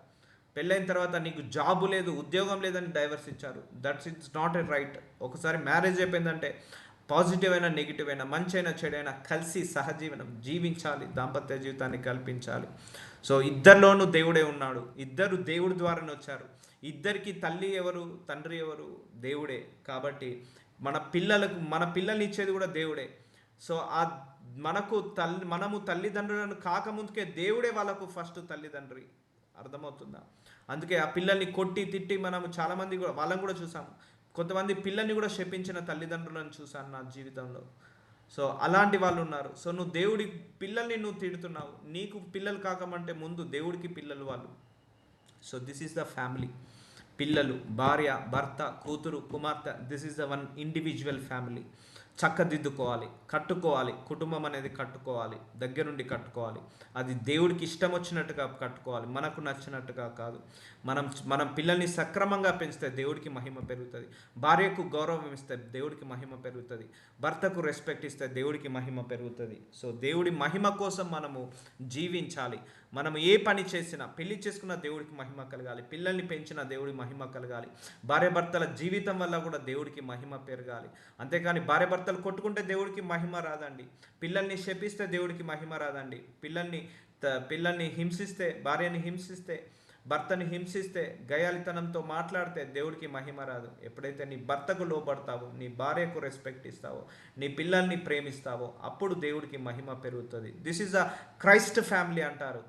Speaker 1: పెళ్ళైన తర్వాత నీకు జాబు లేదు, ఉద్యోగం లేదని డైవర్స్ ఇచ్చారు. That's it's not a right. ఒకసారి మ్యారేజ్ అయిపోయిందంటే పాజిటివ్ అయినా నెగిటివ్ అయినా, మంచి అయినా చెడైనా కలిసి సహజీవనం జీవించాలి, దాంపత్య జీవితాన్ని కల్పించాలి. సో ఇద్దరిలోనూ దేవుడే ఉన్నాడు, ఇద్దరు దేవుడి ద్వారానే వచ్చారు. ఇద్దరికి తల్లి ఎవరు, తండ్రి ఎవరు? దేవుడే. కాబట్టి మన పిల్లల్ని ఇచ్చేది కూడా దేవుడే. సో మనము తల్లిదండ్రులను కాకముందుకే దేవుడే వాళ్ళకు ఫస్ట్ తల్లిదండ్రి. అర్థమవుతుందా? అందుకే ఆ పిల్లల్ని కొట్టి తిట్టి మనము చాలామంది కూడా వాళ్ళని కూడా చూసాము. కొంతమంది పిల్లల్ని కూడా శపించిన తల్లిదండ్రులను చూశాను నా జీవితంలో. సో అలాంటి వాళ్ళు ఉన్నారు. సో నువ్వు దేవుడి పిల్లల్ని నువ్వు తిడుతున్నావు, నీకు పిల్లలు కాకమంటే ముందు దేవుడికి పిల్లలు వాళ్ళు. So this is the family. పిల్లలు, భార్య, భర్త, కూతురు, కుమార్తె, this is the one individual family. చక్కదిద్దుకోవాలి, కట్టుకోవాలి. కుటుంబం అనేది కట్టుకోవాలి, దగ్గరుండి కట్టుకోవాలి. అది దేవుడికి ఇష్టం వచ్చినట్టుగా కట్టుకోవాలి, మనకు నచ్చినట్టుగా కాదు. మనం పిల్లల్ని సక్రమంగా పెంచితే దేవుడికి మహిమ పెరుగుతుంది. భార్యకు గౌరవం ఇస్తే దేవుడికి మహిమ పెరుగుతుంది. భర్తకు రెస్పెక్ట్ ఇస్తే దేవుడికి మహిమ పెరుగుతుంది. సో దేవుడి మహిమ కోసం మనము జీవించాలి. మనం ఏ పని చేసినా, పెళ్లి చేసుకున్న దేవుడికి మహిమ కలగాలి, పిల్లల్ని పెంచిన దేవుడి మహిమ కలగాలి, భార్యాభర్తల జీవితం వల్ల కూడా దేవుడికి మహిమ పెరగాలి. అంతేకాని భార్యాభర్తలు కొట్టుకుంటే దేవుడికి మహిమ రాదండి. పిల్లల్ని శపిస్తే దేవుడికి మహిమ రాదండి. పిల్లల్ని హింసిస్తే, భార్యని హింసిస్తే, భర్తని హింసిస్తే, గయాలితనంతో మాట్లాడితే దేవుడికి మహిమ రాదు. ఎప్పుడైతే నీ భర్తకు లోబడతావో, నీ భార్యకు రెస్పెక్ట్ ఇస్తావో, నీ పిల్లల్ని ప్రేమిస్తావో, అప్పుడు దేవుడికి మహిమ పెరుగుతుంది. This is a Christ family అంటారు.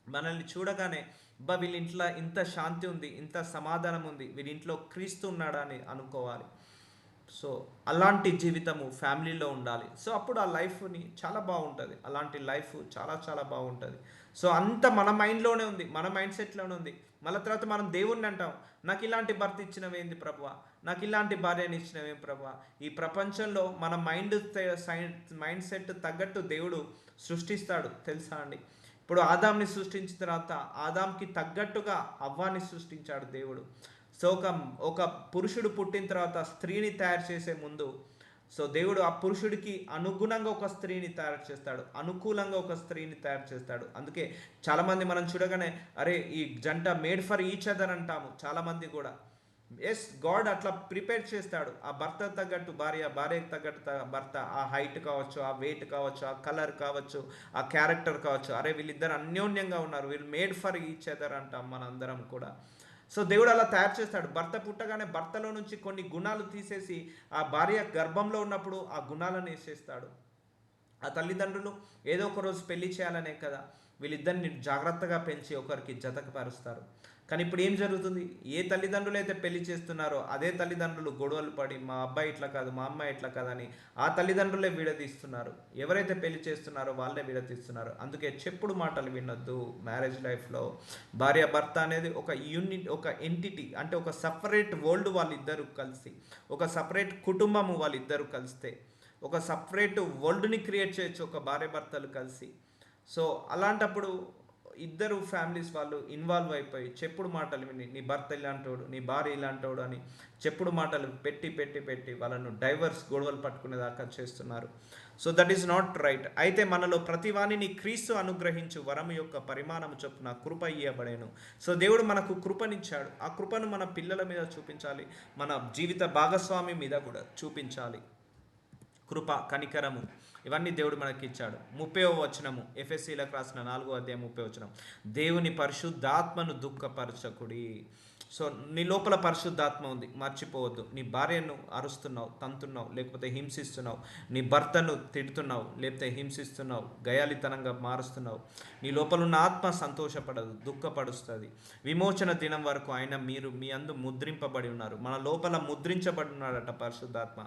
Speaker 1: మనల్ని చూడగానే వీళ్ళ ఇంట్లో ఇంత శాంతి ఉంది, ఇంత సమాధానం ఉంది, వీళ్ళ ఇంట్లో క్రీస్తు ఉన్నాడా అని అనుకోవాలి. సో అలాంటి జీవితము ఫ్యామిలీలో ఉండాలి. సో అప్పుడు ఆ లైఫ్ని చాలా బాగుంటుంది. అలాంటి లైఫ్ చాలా చాలా బాగుంటుంది. సో అంత మన మైండ్లోనే ఉంది, మన మైండ్ సెట్లోనే ఉంది. మళ్ళీ తర్వాత మనం దేవుణ్ణి అంటాం, నాకు ఇలాంటి భర్త ఇచ్చినవేంది ప్రభువా, నాకు ఇలాంటి భార్యని ఇచ్చినవేం ప్రభువా. ఈ ప్రపంచంలో మన మైండ్ సెట్ తగ్గట్టు దేవుడు సృష్టిస్తాడు, తెలుసా అండి? ఇప్పుడు ఆదాంని సృష్టించిన తర్వాత ఆదాంకి తగ్గట్టుగా హవ్వాని సృష్టించాడు దేవుడు. సో ఒక పురుషుడు పుట్టిన తర్వాత స్త్రీని తయారు చేసే ముందు, సో దేవుడు ఆ పురుషుడికి అనుగుణంగా ఒక స్త్రీని తయారు చేస్తాడు, అనుకూలంగా ఒక స్త్రీని తయారు చేస్తాడు. అందుకే చాలామంది మనం చూడగానే అరే ఈ జంట మేడ్ ఫర్ ఈచ్ అదర్ అంటాము చాలామంది కూడా. ఎస్, గాడ్ అట్లా ప్రిపేర్ చేస్తాడు. ఆ భర్త తగ్గట్టు భార్య, భార్యకు తగ్గట్టు భర్త, ఆ హైట్ కావచ్చు, ఆ వెయిట్ కావచ్చు, ఆ కలర్ కావచ్చు, ఆ క్యారెక్టర్ కావచ్చు. అరే వీళ్ళిద్దరు అన్యోన్యంగా ఉన్నారు, వీళ్ళు మేడ్ ఫర్ ఈచ్ అదర్ అంటాం మనందరం కూడా. సో దేవుడు అలా తయారు చేస్తాడు. భర్త పుట్టగానే భర్తలో నుంచి కొన్ని గుణాలు తీసేసి ఆ భార్య గర్భంలో ఉన్నప్పుడు ఆ గుణాలను వేసేస్తాడు. ఆ తల్లిదండ్రులు ఏదో ఒక రోజు పెళ్లి చేయాలనే కదా వీళ్ళిద్దరిని జాగ్రత్తగా పెంచి ఒకరికి జతకపరుస్తారు. కానీ ఇప్పుడు ఏం జరుగుతుంది? ఏ తల్లిదండ్రులు అయితే పెళ్లి చేస్తున్నారో అదే తల్లిదండ్రులు గొడవలు పడి మా అబ్బాయి ఇట్లా కాదు, మా అమ్మాయి ఇట్లా కాదని ఆ తల్లిదండ్రులే విడదీస్తున్నారు. ఎవరైతే పెళ్లి చేస్తున్నారో వాళ్ళే విడదీస్తున్నారు. అందుకే చెప్పుడు మాటలు వినొద్దు. మ్యారేజ్ లైఫ్లో భార్య భర్త అనేది ఒక యూనిట్, ఒక ఎంటిటీ, అంటే ఒక సపరేట్ వరల్డ్. వాళ్ళిద్దరూ కలిసి ఒక సపరేట్ కుటుంబము, వాళ్ళిద్దరూ కలిస్తే ఒక సపరేట్ వరల్డ్ని క్రియేట్ చేయొచ్చు ఒక భార్య భర్తలు కలిసి. సో అలాంటప్పుడు ఇద్దరు ఫ్యామిలీస్ వాళ్ళు ఇన్వాల్వ్ అయిపోయి చెప్పుడు మాటలు విని నీ భర్త ఇలాంటోడు, నీ భార్య ఇలాంటోడు అని చెప్పుడు మాటలు పెట్టి పెట్టి పెట్టి వాళ్ళను డైవర్స్ గొడవలు పట్టుకునేదాకా చేస్తున్నారు. So that is not right. అయితే మనలో ప్రతి వాణిని క్రీస్తు అనుగ్రహించు వరము యొక్క పరిమాణము చొప్పున కృప ఇయ్యబడేను. సో దేవుడు మనకు కృపనిచ్చాడు. ఆ కృపను మన పిల్లల మీద చూపించాలి, మన జీవిత భాగస్వామి మీద కూడా చూపించాలి. కృప, కనికరము, ఇవన్నీ దేవుడు మనకి ఇచ్చాడు. 30వ వచనము, ఎఫెసీలకు రాసిన 4వ అధ్యాయం 30వ వచనం, దేవుని పరిశుద్ధాత్మను దుఃఖపరచకుడి. సో నీ లోపల పరిశుద్ధాత్మ ఉంది, మర్చిపోవద్దు. నీ భార్యను అరుస్తున్నావు, తంతున్నావు, లేకపోతే హింసిస్తున్నావు. నీ భర్తను తిడుతున్నావు, లేకపోతే హింసిస్తున్నావు, గయాలితనంగా మారుస్తున్నావు. నీ లోపల ఉన్న ఆత్మ సంతోషపడదు, దుఃఖపడుస్తుంది. విమోచన దినం వరకు ఆయన మీరు మీ అందు ముద్రింపబడి ఉన్నారు. మన లోపల ముద్రించబడి ఉన్నాడట పరిశుద్ధాత్మ.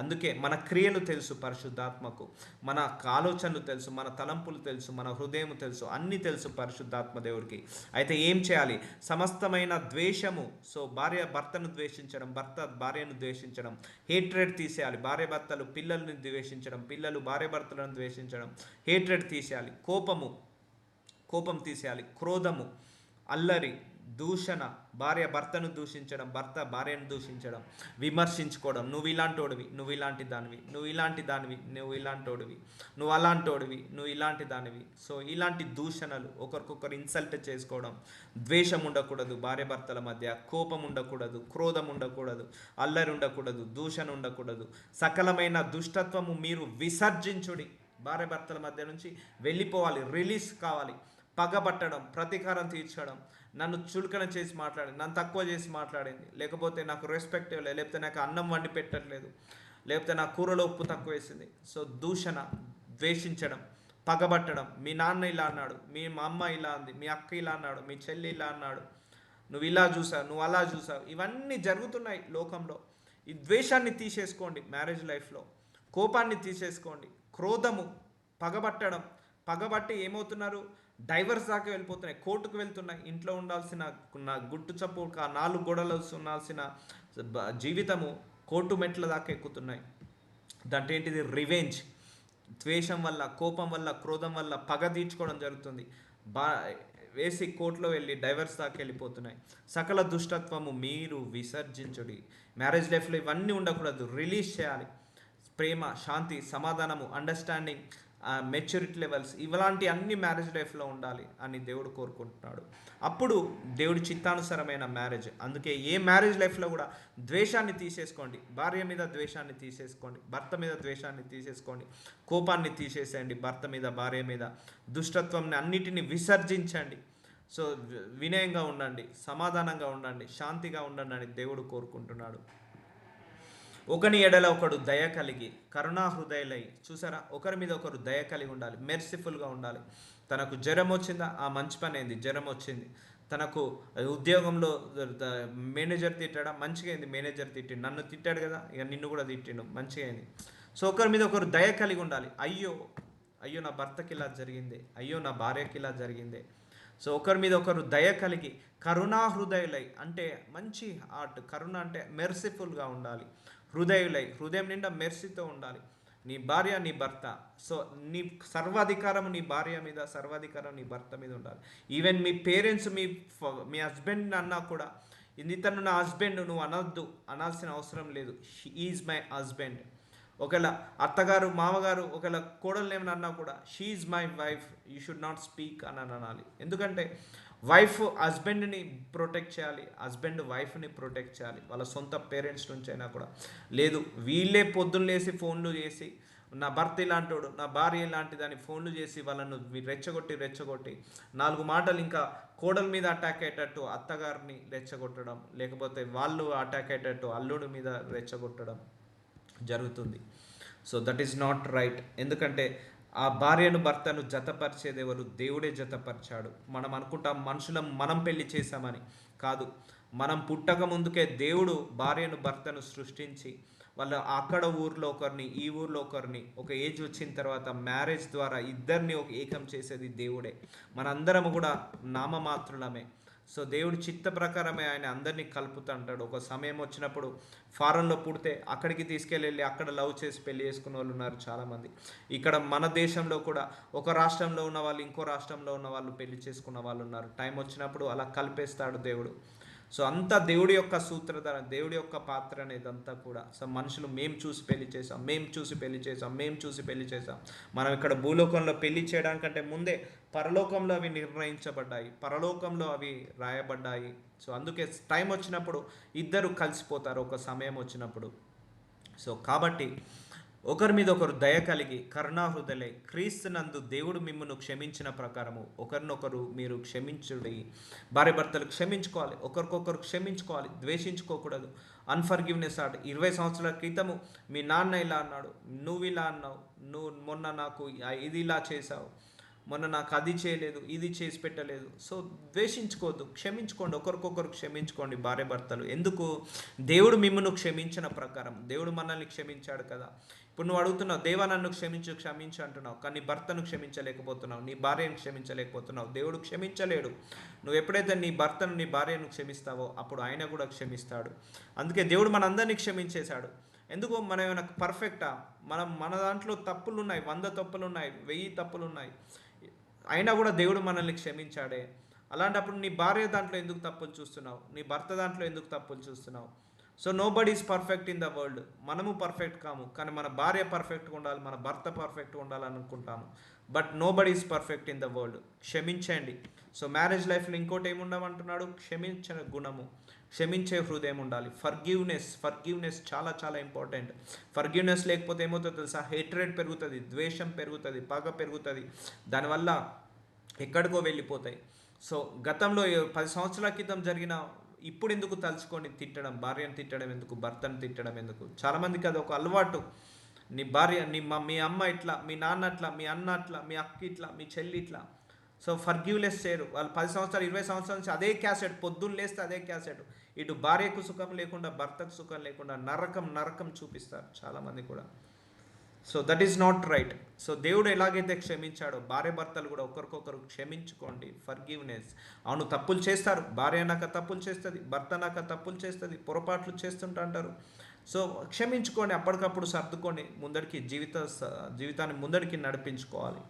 Speaker 1: అందుకే మన క్రియలు తెలుసు పరిశుద్ధాత్మకు, మన ఆలోచనలు తెలుసు, మన తలంపులు తెలుసు, మన హృదయం తెలుసు, అన్నీ తెలుసు పరిశుద్ధాత్మ దేవుడికి. అయితే ఏం చేయాలి? సమస్తమైన ద్వేషము, సో భార్య భర్తను ద్వేషించడం, భర్త భార్యను ద్వేషించడం, హేట్రెడ్ తీసేయాలి. భార్య భర్తలు పిల్లల్ని ద్వేషించడం, పిల్లలు భార్య భర్తలను ద్వేషించడం, హేట్రెడ్ తీసేయాలి. కోపం తీసేయాలి. క్రోధము, అల్లరి, దూషణ, భార్య భర్తను దూషించడం, భర్త భార్యను దూషించడం, విమర్శించుకోవడం, నువ్వు ఇలాంటోడివి, నువ్వు ఇలాంటి దానివి, నువ్వు ఇలాంటి దానివి, నువ్వు ఇలాంటోడివి, నువ్వు అలాంటోడివి, నువ్వు ఇలాంటి దానివి. సో ఇలాంటి దూషణలు, ఒకరికొకరు ఇన్సల్ట్ చేసుకోవడం, ద్వేషం ఉండకూడదు భార్య భర్తల మధ్య, కోపం ఉండకూడదు, క్రోధం ఉండకూడదు, అల్లరి ఉండకూడదు, దూషణ ఉండకూడదు. సకలమైన దుష్టత్వము మీరు విసర్జించుడి. భార్య భర్తల మధ్య నుంచి వెళ్ళిపోవాలి, రిలీజ్ కావాలి. పగబట్టడం, ప్రతీకారం తీర్చడం, నన్ను చులకన చేసి మాట్లాడింది, నన్ను తక్కువ చేసి మాట్లాడింది, లేకపోతే నాకు రెస్పెక్ట్ ఇవ్వలేదు, లేకపోతే నాకు అన్నం వండి పెట్టట్లేదు, లేకపోతే నా కూరలో ఉప్పు తక్కువ వేసింది. సో దూషణ, ద్వేషించడం, పగబట్టడం. మీ నాన్న ఇలా అన్నాడు, మా అమ్మ ఇలా అంది, మీ అక్క ఇలా అన్నాడు, మీ చెల్లి ఇలా అన్నాడు, నువ్వు ఇలా చూసావు, నువ్వు అలా చూసావు, ఇవన్నీ జరుగుతున్నాయి లోకంలో. ఈ ద్వేషాన్ని తీసేసుకోండి మ్యారేజ్ లైఫ్లో. కోపాన్ని తీసేసుకోండి. క్రోధము, పగబట్టి ఏమవుతున్నారు? డైవర్స్ దాకా వెళ్ళిపోతున్నాయి, కోర్టుకు వెళ్తున్నాయి. ఇంట్లో ఉండాల్సిన గుట్టు చప్పు 4 గోడలు ఉండాల్సిన జీవితము కోర్టు మెట్ల దాకా ఎక్కుతున్నాయి. దాంట్లో ఏంటిది? రివెంజ్. ద్వేషం వల్ల, కోపం వల్ల, క్రోధం వల్ల పగ తీర్చుకోవడం జరుగుతుంది. వేసి కోర్టులో వెళ్ళి డైవర్స్ దాకా వెళ్ళిపోతున్నాయి. సకల దుష్టత్వము మీరు విసర్జించుడి. మ్యారేజ్ లైఫ్లో ఇవన్నీ ఉండకూడదు, రిలీజ్ చేయాలి. ప్రేమ, శాంతి, సమాధానము, అండర్స్టాండింగ్, మెచ్యూరిటీ లెవెల్స్, ఇలాంటి అన్ని మ్యారేజ్ లైఫ్లో ఉండాలి అని దేవుడు కోరుకుంటున్నాడు. అప్పుడు దేవుడి చిత్తానుసారమైన మ్యారేజ్. అందుకే ఏ మ్యారేజ్ లైఫ్లో కూడా ద్వేషాన్ని తీసేసుకోండి. భార్య మీద ద్వేషాన్ని తీసేసుకోండి, భర్త మీద ద్వేషాన్ని తీసేసుకోండి, కోపాన్ని తీసేసేయండి. భర్త మీద, భార్య మీద దుష్టత్వంని అన్నిటిని విసర్జించండి. సో వినయంగా ఉండండి, సమాధానంగా ఉండండి, శాంతిగా ఉండండి అని దేవుడు కోరుకుంటున్నాడు. ఒకని ఎడల ఒకడు దయ కలిగి కరుణా హృదయులై. చూసారా? ఒకరి మీద ఒకరు దయ కలిగి ఉండాలి, మెర్సిఫుల్గా ఉండాలి. తనకు జ్వరం వచ్చిందా? ఆ మంచి పని అయింది, జ్వరం వచ్చింది. తనకు ఉద్యోగంలో మేనేజర్ తిట్టాడా? మంచిగా అయింది, మేనేజర్ తిట్టిండు. నన్ను తిట్టాడు కదా, ఇక నిన్ను కూడా తిట్టిండు, మంచిగా అయింది. సో ఒకరి మీద ఒకరు దయ కలిగి ఉండాలి. అయ్యో నా భర్తకి ఇలా జరిగిందే, అయ్యో నా భార్యకి ఇలా జరిగిందే. సో ఒకరి మీద ఒకరు దయ కలిగి కరుణా హృదయులై, అంటే మంచి హార్ట్. కరుణ అంటే మెర్సిఫుల్గా ఉండాలి. హృదయం నిండా మెర్సీతో ఉండాలి. నీ భార్య, నీ భర్త. సో నీ సర్వాధికారం నీ భార్య మీద, సర్వాధికారం నీ భర్త మీద ఉండాలి. ఈవెన్ మీ పేరెంట్స్ మీ హస్బెండ్ అన్నా కూడా, ఇతను నా హస్బెండ్ నువ్వు అనాల్సిన అవసరం లేదు. She is my husband. ఒకవేళ అత్తగారు, మామగారు, ఒకవేళ కోడలు ఏమని అన్నా కూడా she is my wife, you should not speak అని అనాలి. ఎందుకంటే వైఫ్ హస్బెండ్ని ప్రొటెక్ట్ చేయాలి, హస్బెండ్ వైఫ్ని ప్రొటెక్ట్ చేయాలి, వాళ్ళ సొంత పేరెంట్స్ నుంచి అయినా కూడా. లేదు, వీళ్ళే పొద్దున్న లేసి ఫోన్లు చేసి నా భర్త ఇలాంటోడు, నా భార్య ఇలాంటిదని ఫోన్లు చేసి వాళ్ళను రెచ్చగొట్టి 4 మాటలు ఇంకా కోడల మీద అటాక్ అయ్యేటట్టు అత్తగారిని రెచ్చగొట్టడం, లేకపోతే వాళ్ళు అటాక్ అయ్యేటట్టు అల్లుడి మీద రెచ్చగొట్టడం జరుగుతుంది. So that is not right. ఎందుకంటే ఆ భార్యను భర్తను జతపరిచేది ఎవరు? దేవుడే జతపరిచాడు. మనం అనుకుంటాం మనుషులం మనం పెళ్లి చేశామని. కాదు, మనం పుట్టక ముందుకే దేవుడు భార్యను భర్తను సృష్టించి వాళ్ళు అక్కడ ఊర్లో ఒకరిని, ఈ ఊర్లో ఒకరిని, ఒక ఏజ్ వచ్చిన తర్వాత మ్యారేజ్ ద్వారా ఇద్దరిని ఏకం చేసేది దేవుడే. మనందరం కూడా నామమాత్రులమే. సో దేవుడు చిత్త ప్రకారమే ఆయన అందరినీ కలుపుతూ అంటాడు. ఒక సమయం వచ్చినప్పుడు ఫారెన్లో పుడితే అక్కడికి తీసుకెళ్ళి అక్కడ లవ్ చేసి పెళ్లి చేసుకున్న వాళ్ళు ఉన్నారు చాలామంది. ఇక్కడ మన దేశంలో కూడా ఒక రాష్ట్రంలో ఉన్న వాళ్ళు ఇంకో రాష్ట్రంలో ఉన్న వాళ్ళు పెళ్లి చేసుకున్న వాళ్ళు ఉన్నారు. టైం వచ్చినప్పుడు అలా కలిపేస్తాడు దేవుడు. సో అంతా దేవుడి యొక్క సూత్రధార, దేవుడి యొక్క పాత్ర అనేది అంతా కూడా. సో మనుషులు మేము చూసి పెళ్లి చేసాం. మనం ఇక్కడ భూలోకంలో పెళ్లి చేయడానికంటే ముందే పరలోకంలో అవి నిర్ణయించబడ్డాయి, పరలోకంలో అవి రాయబడ్డాయి. సో అందుకే టైం వచ్చినప్పుడు ఇద్దరు కలిసిపోతారు, ఒక సమయం వచ్చినప్పుడు. సో కాబట్టి ఒకరి మీద ఒకరు దయ కలిగి కరుణాహృదలై క్రీస్తునందు దేవుడు మిమ్మల్ని క్షమించిన ప్రకారము ఒకరినొకరు మీరు క్షమించుడి. భార్య భర్తలు క్షమించుకోవాలి, ఒకరికొకరు క్షమించుకోవాలి, ద్వేషించుకోకూడదు. అన్ఫర్గివ్నెస్ ఆట 20 సంవత్సరాల క్రితము మీ నాన్న ఇలా అన్నాడు, నువ్వు ఇలా అన్నావు, నువ్వు మొన్న నాకు ఇది ఇలా చేసావు, మొన్న నాకు అది చేయలేదు, ఇది చేసి పెట్టలేదు. సో ద్వేషించుకోవద్దు, క్షమించుకోండి, ఒకరికొకరు క్షమించుకోండి భార్య భర్తలు. ఎందుకు? దేవుడు మిమ్మల్ని క్షమించిన ప్రకారం, దేవుడు మనల్ని క్షమించాడు కదా. ఇప్పుడు నువ్వు అడుగుతున్నావు, దేవా నన్ను క్షమించు అంటున్నావు, కానీ నీ భర్తను క్షమించలేకపోతున్నావు, నీ భార్యను క్షమించలేకపోతున్నావు. దేవుడు క్షమించలేడు. నువ్వు ఎప్పుడైతే నీ భర్తను నీ భార్యను క్షమిస్తావో అప్పుడు ఆయన కూడా క్షమిస్తాడు. అందుకే దేవుడు మనందరినీ క్షమించేశాడు. ఎందుకు? మనం ఏమైనా పర్ఫెక్టా? మన దాంట్లో తప్పులు ఉన్నాయి, 100 తప్పులు ఉన్నాయి, 1000 తప్పులు ఉన్నాయి, అయినా కూడా దేవుడు మనల్ని క్షమించాడే. అలాంటప్పుడు నీ భార్య దాంట్లో ఎందుకు తప్పులు చూస్తున్నావు? నీ భర్త దాంట్లో ఎందుకు తప్పులు చూస్తున్నావు? So nobody is perfect in the world. మనము పర్ఫెక్ట్ కాము, కానీ మన భార్య పర్ఫెక్ట్గా ఉండాలి, మన భర్త పర్ఫెక్ట్గా ఉండాలని అనుకుంటాము. But nobody is perfect in the world. క్షమించండి. సో మ్యారేజ్ లైఫ్లో ఇంకోటి ఏముండమంటున్నాడు? క్షమించిన గుణము, క్షమించే హృదయం ఉండాలి. ఫర్గివ్నెస్ చాలా చాలా ఇంపార్టెంట్. ఫర్గివ్నెస్ లేకపోతే ఏమవుతుందో తెలుసా? హేట్రెడ్ పెరుగుతుంది, ద్వేషం పెరుగుతుంది, పగ పెరుగుతుంది, దానివల్ల ఎక్కడికో వెళ్ళిపోతాయి. సో గతంలో 10 సంవత్సరాల క్రితం జరిగిన ఇప్పుడు ఎందుకు తలుచుకొని తిట్టడం? భార్యను తిట్టడం ఎందుకు? భర్తను తిట్టడం ఎందుకు? చాలామందికి అది ఒక అలవాటు. నీ భార్య, మీ అమ్మ ఇట్లా, మీ నాన్న అట్లా, మీ అన్న అట్లా, మీ అక్క ఇట్లా, మీ చెల్లి ఇట్లా. సో ఫర్గివ్లెస్ చేయరు. వాళ్ళు 10 సంవత్సరాలు 20 సంవత్సరాల నుంచి అదే క్యాసెట్, పొద్దున్న లేస్తే అదే క్యాసెట్. ఇటు భార్యకు సుఖం లేకుండా, భర్తకు సుఖం లేకుండా నరకం చూపిస్తారు చాలామంది కూడా. So that is not right. So దేవుడు ఎలాగైతే క్షమించాడో భార్య భర్తలు కూడా ఒకరికొకరు క్షమించుకోండి. ఫర్గివ్నెస్. అవును, తప్పులు చేస్తారు, భార్య నాక తప్పులు చేస్తుంది, భర్త నాక తప్పులు చేస్తుంది, పొరపాట్లు చేస్తుంటారు. సో క్షమించుకోండి, అప్పటికప్పుడు సర్దుకొని ముందడికి జీవితాన్ని ముందడికి నడిపించుకోవాలి.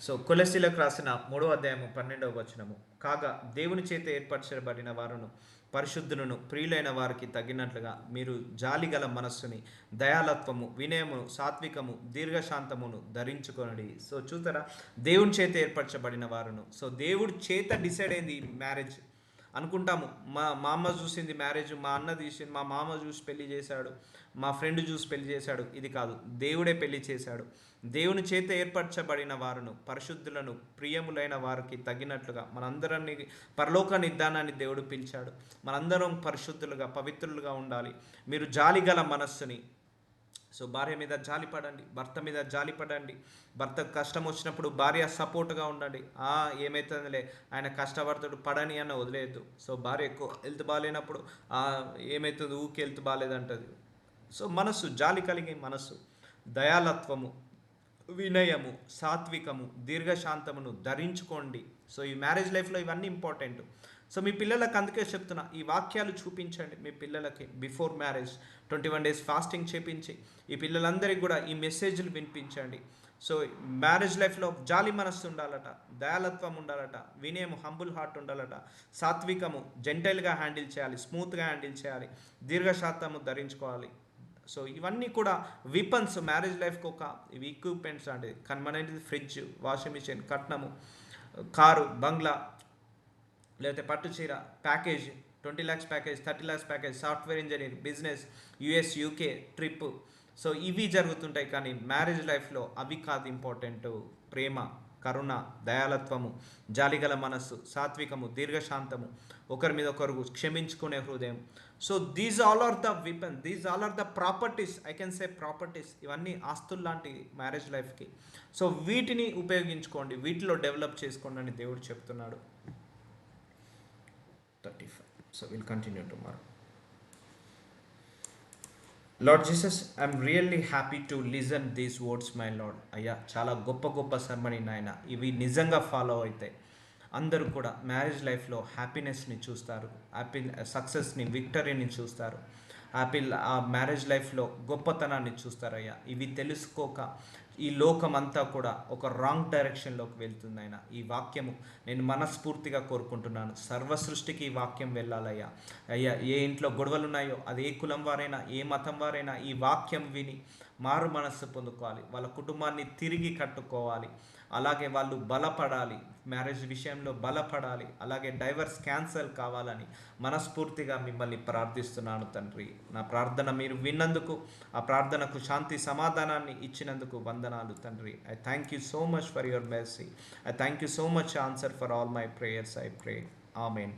Speaker 1: సో కొలెస్సీలకు రాసిన 3వ అధ్యాయము 12వ వచనము, కాగా దేవుని చేత ఏర్పరచబడిన వారును పరిశుద్ధులను ప్రియులైన వారికి తగినట్లుగా మీరు జాలిగల మనస్సుని, దయాలత్వము, వినయము, సాత్వికము, దీర్ఘశాంతమును ధరించుకొనడి. సో చూస్తారా, దేవుని చేత ఏర్పరచబడిన వారును. సో దేవుడి చేత డిసైడ్ అయింది మ్యారేజ్. అనుకుంటాము, మా అమ్మ చూసింది మ్యారేజ్, మా అన్న తీసింది, మా మామ చూసి పెళ్లి చేశాడు, మా ఫ్రెండ్ చూసి పెళ్లి చేశాడు. ఇది కాదు, దేవుడే పెళ్లి చేశాడు. దేవుని చేత ఏర్పరచబడిన వారును పరిశుద్ధులను ప్రియములైన వారికి తగినట్లుగా మనందరినీ పరలోక నిర్ధానాన్ని దేవుడు పిలిచాడు. మనందరం పరిశుద్ధులుగా పవిత్రులుగా ఉండాలి. మీరు జాలిగల మనస్సుని. సో భార్య మీద జాలిపడండి, భర్త మీద జాలిపడండి. భర్తకు కష్టం వచ్చినప్పుడు భార్య సపోర్ట్గా ఉండండి. ఏమవుతుందిలే, ఆయన కష్టపడతాడు, పడని అన్న వదిలేయద్దు. సో భార్య ఎక్కువ హెల్త్ బాగాలేనప్పుడు ఏమవుతుంది, ఊకి హెల్త్ బాగాలేదంటది. సో మనస్సు, జాలి కలిగే మనస్సు, దయాలత్వము, వినయము, సాత్వికము, దీర్ఘశాంతమును ధరించుకోండి. సో ఈ మ్యారేజ్ లైఫ్లో ఇవన్నీ ఇంపార్టెంట్. సో మీ పిల్లలకు అందుకే చెప్తున్నా, ఈ వాక్యాలు చూపించండి మీ పిల్లలకి. బిఫోర్ మ్యారేజ్ 21 days ఫాస్టింగ్ చేపించి ఈ పిల్లలందరికీ కూడా ఈ మెసేజ్లు వినిపించండి. సో మ్యారేజ్ లైఫ్లో జాలి మనస్సు ఉండాలట, దయాలత్వం ఉండాలట, వినయము, హంబుల్ హార్ట్ ఉండాలట, సాత్వికము, జెంటైల్గా హ్యాండిల్ చేయాలి, స్మూత్గా హ్యాండిల్ చేయాలి, దీర్ఘశాంతము ధరించుకోవాలి. సో ఇవన్నీ కూడా విపన్స్, మ్యారేజ్ లైఫ్కి ఒక ఇవి ఎక్విప్మెంట్స్ అంటే. కానీ మన ఫ్రిడ్జ్, వాషింగ్ మిషన్, కట్నము, కారు, బంగ్లా, లేకపోతే పట్టు చీర, package, 20 lakhs package, 30 lakhs package, software engineer, business, US UK trip. So ఇవి జరుగుతుంటాయి, కానీ మ్యారేజ్ లైఫ్లో అవి కాదు ఇంపార్టెంట్. ప్రేమ, కరుణ, దయాలత్వము, జాలిగల మనస్సు, సాత్వికము, దీర్ఘశాంతము, ఒకరి మీద ఒకరు క్షమించుకునే హృదయం. So these all are the weapon, these all are the properties, I can say properties. ఇవన్నీ ఆస్తులు లాంటి మ్యారేజ్ లైఫ్కి. సో వీటిని ఉపయోగించుకోండి, వీటిలో డెవలప్ చేసుకోండి అని దేవుడు చెప్తున్నాడు. 35. So we'll continue tomorrow. Lord Jesus, I'm really happy to listen these words, my Lord. అయ్యా, చాలా గొప్ప సర్మని నాయన. ఇవి నిజంగా ఫాలో అయితే అందరూ కూడా మ్యారేజ్ లైఫ్లో హ్యాపీనెస్ని చూస్తారు, సక్సెస్ని, విక్టరీని చూస్తారు, ఆ మ్యారేజ్ లైఫ్లో గొప్పతనాన్ని చూస్తారయ్యా. ఇవి తెలుసుకోక ఈ లోకం అంతా కూడా ఒక రాంగ్ డైరెక్షన్లోకి వెళ్తుంది ఆయన. ఈ వాక్యము నేను మనస్ఫూర్తిగా కోరుకుంటున్నాను, సర్వ సృష్టికి ఈ వాక్యం వెళ్ళాలయ్యా. అయ్యా, ఏ ఇంట్లో గొడవలు ఉన్నాయో, అది ఏ కులం వారైనా, ఏ మతం వారైనా, ఈ వాక్యం విని మారు మనస్సు పొందుకోవాలి, వాళ్ళ కుటుంబాన్ని తిరిగి కట్టుకోవాలి, అలాగే వాళ్ళు బలపడాలి, మ్యారేజ్ విషయంలో బలపడాలి, అలాగే డైవర్స్ క్యాన్సల్ కావాలని మనస్ఫూర్తిగా మిమ్మల్ని ప్రార్థిస్తున్నాను తండ్రి. నా ప్రార్థన మీరు విన్నందుకు, ఆ ప్రార్థనకు శాంతి సమాధానాన్ని ఇచ్చినందుకు వందనాలు తండ్రి. I thank you so much for your mercy. I thank you so much, answer for all my prayers, I pray. Amen.